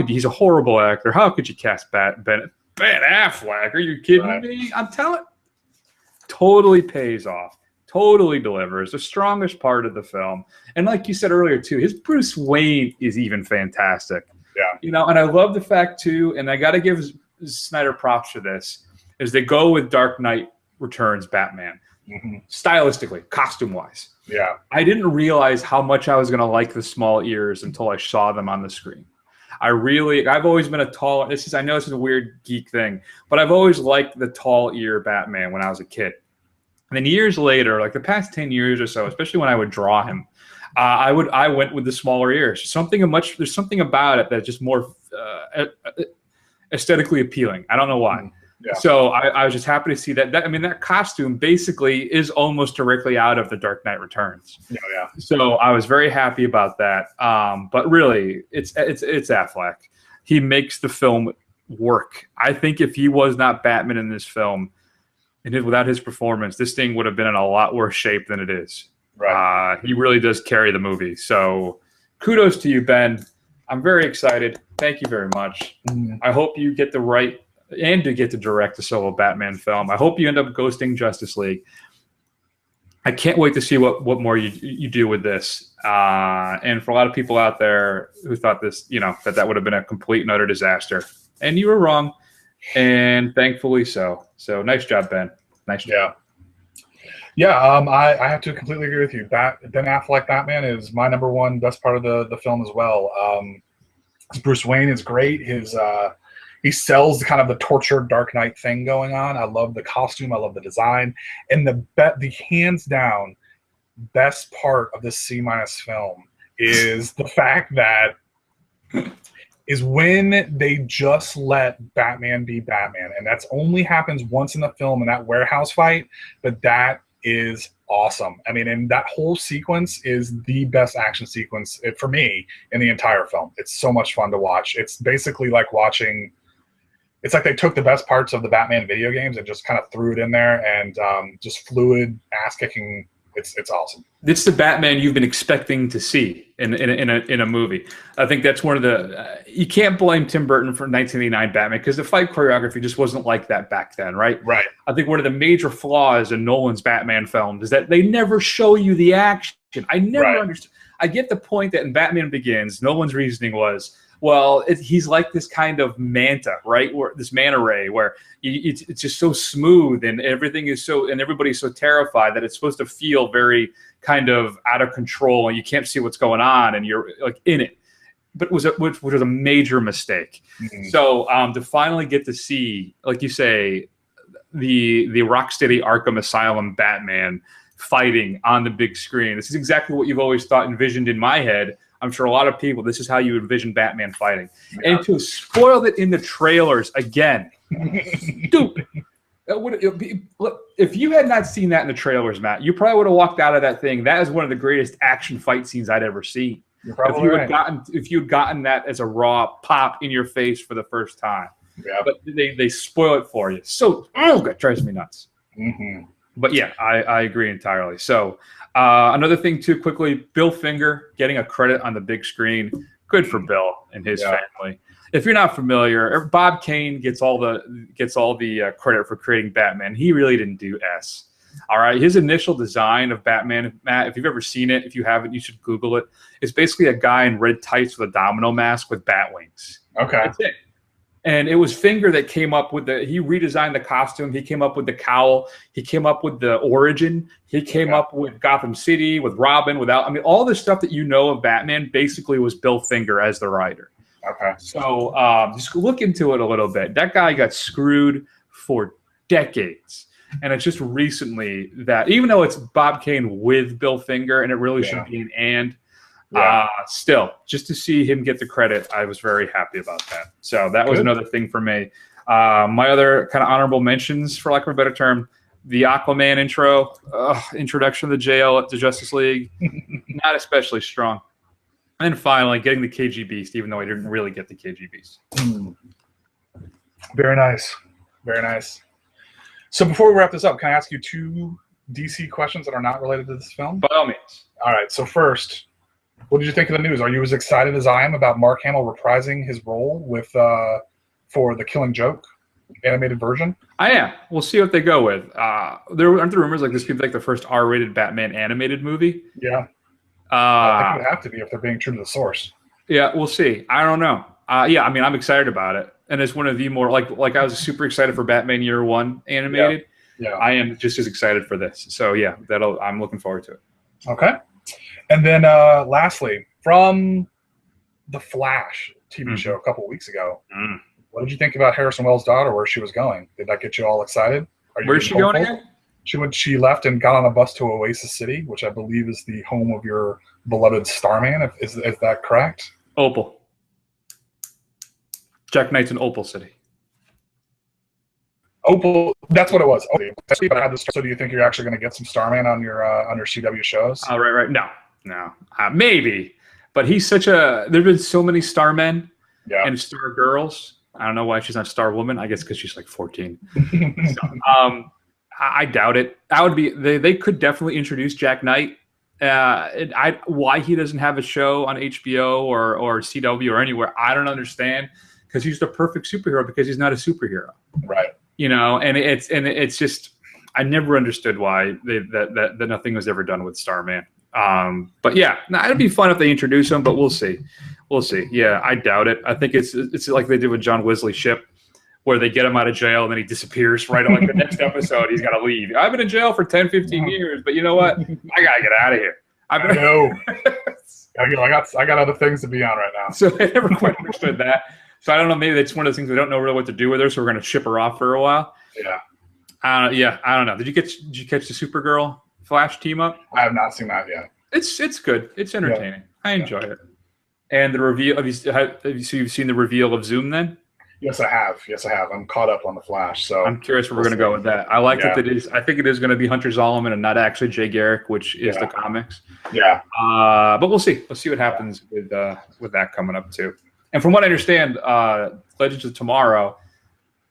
He's a horrible actor. How could you cast Ben Affleck? Are you kidding me? I'm telling. Totally pays off. Totally delivers. The strongest part of the film. And like you said earlier too, his Bruce Wayne is even fantastic. Yeah. And I love the fact too, and I got to give Snyder props for this, is they go with Dark Knight Returns Batman. Mm-hmm. Stylistically, costume-wise. Yeah. I didn't realize how much I was going to like the small ears until I saw them on the screen. I've always been I know this is a weird geek thing, but I've always liked the tall ear Batman when I was a kid. And then years later, like the past 10 years or so, especially when I would draw him, I went with the smaller ears. There's something about it that's just more aesthetically appealing. I don't know why. Yeah. So I was just happy to see that. I mean, that costume basically is almost directly out of The Dark Knight Returns. Yeah. So I was very happy about that. But really, it's Affleck. He makes the film work. I think if he was not Batman in this film, and without his performance, this thing would have been in a lot worse shape than it is. Right. He really does carry the movie. So kudos to you, Ben. I'm very excited. Thank you very much. I hope you get the right and to get to direct a solo Batman film. I hope you end up ghosting Justice League. I can't wait to see what more you do with this. And for a lot of people out there who thought this, that would have been a complete and utter disaster. And you were wrong. And thankfully so. So nice job, Ben. Nice job. Yeah, I have to completely agree with you. Ben Affleck Batman is my number one best part of the film as well. Bruce Wayne is great. He sells the kind of the tortured Dark Knight thing going on. I love the costume. I love the design. And the hands down best part of this C- film is the fact that is when they just let Batman be Batman. And that's only happens once in the film in that warehouse fight. But that is awesome. I mean, and that whole sequence is the best action sequence for me in the entire film. It's so much fun to watch. It's basically like watching... It's like they took the best parts of the Batman video games and just kind of threw it in there, and just fluid ass kicking. It's awesome. It's the Batman you've been expecting to see in a movie. I think that's one of the you can't blame Tim Burton for 1989 Batman because the fight choreography just wasn't like that back then, right? Right. I think one of the major flaws in Nolan's Batman films is that they never show you the action. I never understood. I get the point that in Batman Begins, Nolan's reasoning was, well, he's like this kind of manta, right? Or this manta ray, where it's just so smooth and everything is so, and everybody's so terrified that it's supposed to feel very kind of out of control, and you can't see what's going on, and you're like in it. But which was a major mistake. So to finally get to see, like you say, the Rocksteady Arkham Asylum Batman fighting on the big screen. This is exactly what you've always thought, envisioned in my head. I'm sure a lot of people, this is how you envision Batman fighting. Yeah. And to spoil it in the trailers again, stupid. If you had not seen that in the trailers, Matt, you probably would have walked out of that thing. That is one of the greatest action fight scenes I'd ever seen. You're probably if you'd gotten that as a raw pop in your face for the first time. Yeah. But they spoil it for you. So, that drives me nuts. But yeah, I agree entirely. So another thing too, quickly, Bill Finger getting a credit on the big screen. Good for Bill and his family. If you're not familiar, Bob Kane gets all the credit for creating Batman. He really didn't do S. All right, his initial design of Batman, Matt, if you've ever seen it, if you haven't, you should Google it. It's basically a guy in red tights with a domino mask with bat wings. Okay. That's it. And it was Finger that came up with he redesigned the costume. He came up with the cowl. He came up with the origin. He came up with Gotham City, with Robin, all the stuff that you know of Batman basically was Bill Finger as the writer. Okay. So just look into it a little bit. That guy got screwed for decades. And it's just recently that, even though it's Bob Kane with Bill Finger, and it really should be an and, still, just to see him get the credit, I was very happy about that. So that was another thing for me. My other kind of honorable mentions, for lack of a better term, the Aquaman intro, introduction to the jail to Justice League, not especially strong. And finally, getting the KG Beast, even though I didn't really get the KG Beast. Very nice. Very nice. So before we wrap this up, can I ask you two DC questions that are not related to this film? By all means. All right. So first, what did you think of the news? Are you as excited as I am about Mark Hamill reprising his role for the Killing Joke animated version? I am. We'll see what they go with. There aren't the rumors like this could be like the first R-rated Batman animated movie. Yeah. I think it would have to be if they're being true to the source. Yeah, we'll see. I don't know. I'm excited about it, and it's one of the more like I was super excited for Batman Year One animated. Yeah. I am just as excited for this. So yeah, I'm looking forward to it. Okay. And then lastly, from the Flash TV show a couple weeks ago, what did you think about Harrison Wells' daughter, where she was going? Did that get you all excited? Where's she going again? She left and got on a bus to Oasis City, which I believe is the home of your beloved Starman. Is that correct? Opal. Jack Knight's in Opal City. Opal, that's what it was. So do you think you're actually going to get some Starman on your CW shows? Oh, right. No. Maybe. But he's such a... There have been so many Starmen and Star Girls. I don't know why she's not Star Woman. I guess because she's like 14. So, I doubt it. That would be... They could definitely introduce Jack Knight. Why he doesn't have a show on HBO or CW or anywhere, I don't understand. Because he's the perfect superhero because he's not a superhero. Right. You know, and it's just... I never understood why that nothing was ever done with Starman. But yeah, it'd be fun if they introduce him, but we'll see. Yeah, I doubt it. I think it's like they did with John Wesley Shipp, where they get him out of jail and then he disappears right on like the next episode. He's got to leave. I've been in jail for 10, 15 years, but you know what? I got to get out of here. I know. I got other things to be on right now. So I never quite understood that. So I don't know. Maybe that's one of those things they don't know really what to do with her. So we're going to ship her off for a while. Yeah. I don't know. Did you catch the Supergirl Flash team up? I have not seen that yet. It's good. It's entertaining. I enjoy it. And the reveal. You've seen the reveal of Zoom then? Yes, I have. I'm caught up on the Flash. So I'm curious where we're going to go with that. I like that it is. I think it is going to be Hunter Zolomon and not actually Jay Garrick, which is the comics. Yeah. But we'll see. Let's see what happens with that coming up too. And from what I understand, Legends of Tomorrow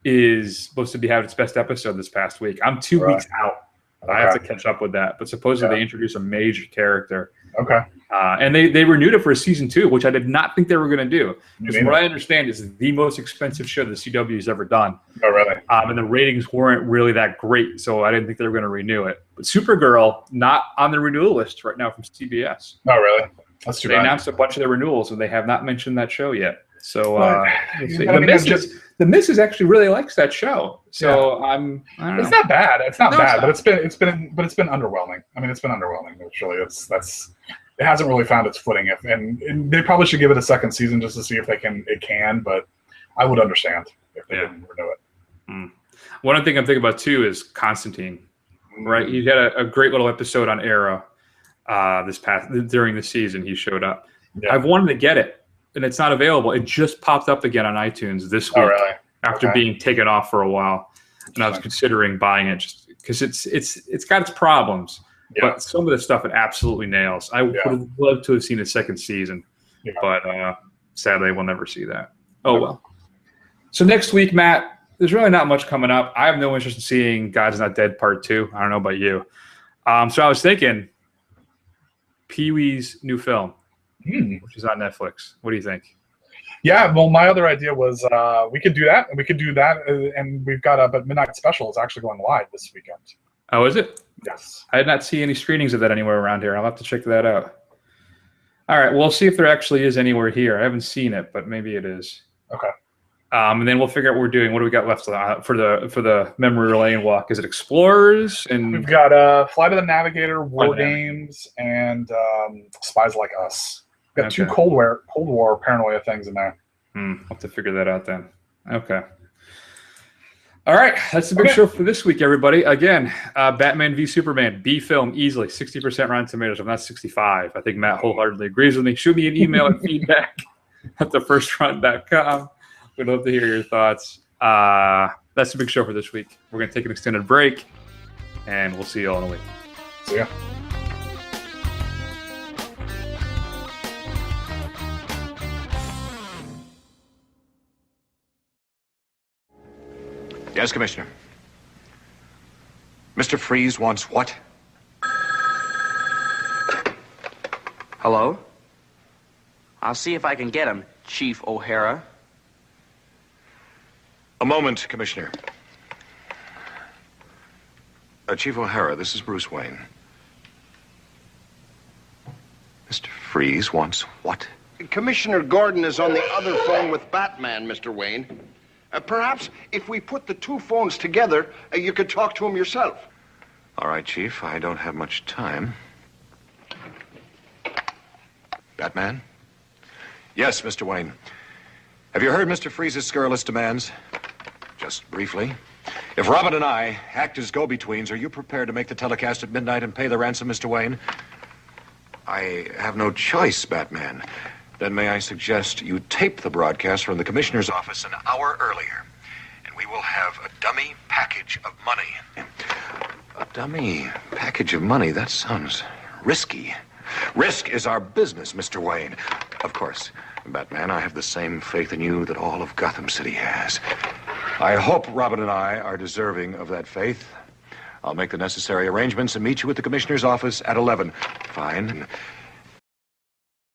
is supposed to be having its best episode this past week. I'm 2 weeks out. Okay. I have to catch up with that. But supposedly they introduced a major character. Okay. And they renewed it for a season 2, which I did not think they were going to do. Because from what I understand, it's the most expensive show the CW has ever done. Oh, really? And the ratings weren't really that great, so I didn't think they were going to renew it. But Supergirl, not on the renewal list right now from CBS. Oh, really? That's too bad. They announced a bunch of their renewals, and they have not mentioned that show yet. So we'll see. The Missus actually really likes that show. So I don't know. It's not bad. It's not bad, but it's been underwhelming. I mean, it's been underwhelming. It hasn't really found its footing. And they probably should give it a second season just to see if it can. But I would understand if they didn't renew it. One thing I'm thinking about too is Constantine. Right, he had a great little episode on Arrow during the season. He showed up. Yeah. I've wanted to get it. And it's not available. It just popped up again on iTunes this week after being taken off for a while. And I was considering buying it just because it's got its problems, but some of the stuff it absolutely nails. I would have loved to have seen a second season, but sadly we'll never see that. Oh well. So next week, Matt, there's really not much coming up. I have no interest in seeing God's Not Dead Part 2. I don't know about you. So I was thinking Pee-wee's new film. Which is on Netflix. What do you think? Yeah, well, my other idea was we could do that, and we've got a Midnight Special is actually going live this weekend. Oh, is it? Yes. I did not see any screenings of that anywhere around here. I'll have to check that out. All right, we'll see if there actually is anywhere here. I haven't seen it, but maybe it is. Okay. And then we'll figure out what we're doing. What do we got left for the memory lane walk? Is it Explorers? And we've got Flight of the Navigator, War Games, and Spies Like Us. We've got 2 Cold War paranoia things in there. I'll have to figure that out then. Okay. All right, that's the big show for this week, everybody. Again, Batman v Superman, B film, easily 60% Rotten Tomatoes. I'm not 65. I think Matt wholeheartedly agrees with me. Shoot me an email at feedback@thefirstrun.com. We'd love to hear your thoughts. That's the big show for this week. We're going to take an extended break, and we'll see you all in a week. See ya. Yes, Commissioner. Mr. Freeze wants what? Hello? I'll see if I can get him, Chief O'Hara. A moment, Commissioner. Chief O'Hara, this is Bruce Wayne. Mr. Freeze wants what? Commissioner Gordon is on the other phone with Batman, Mr. Wayne. Perhaps if we put the 2 phones together, you could talk to him yourself. All right, Chief. I don't have much time. Batman? Yes, Mr. Wayne. Have you heard Mr. Freeze's scurrilous demands? Just briefly. If Robin and I act as go-betweens, are you prepared to make the telecast at midnight and pay the ransom, Mr. Wayne? I have no choice, Batman. Then may I suggest you tape the broadcast from the Commissioner's office an hour earlier. And we you will have a dummy package of money. A dummy package of money? That sounds risky. Risk is our business, Mr. Wayne. Of course, Batman, I have the same faith in you that all of Gotham City has. I hope Robin and I are deserving of that faith. I'll make the necessary arrangements and meet you at the commissioner's office at 11. Fine.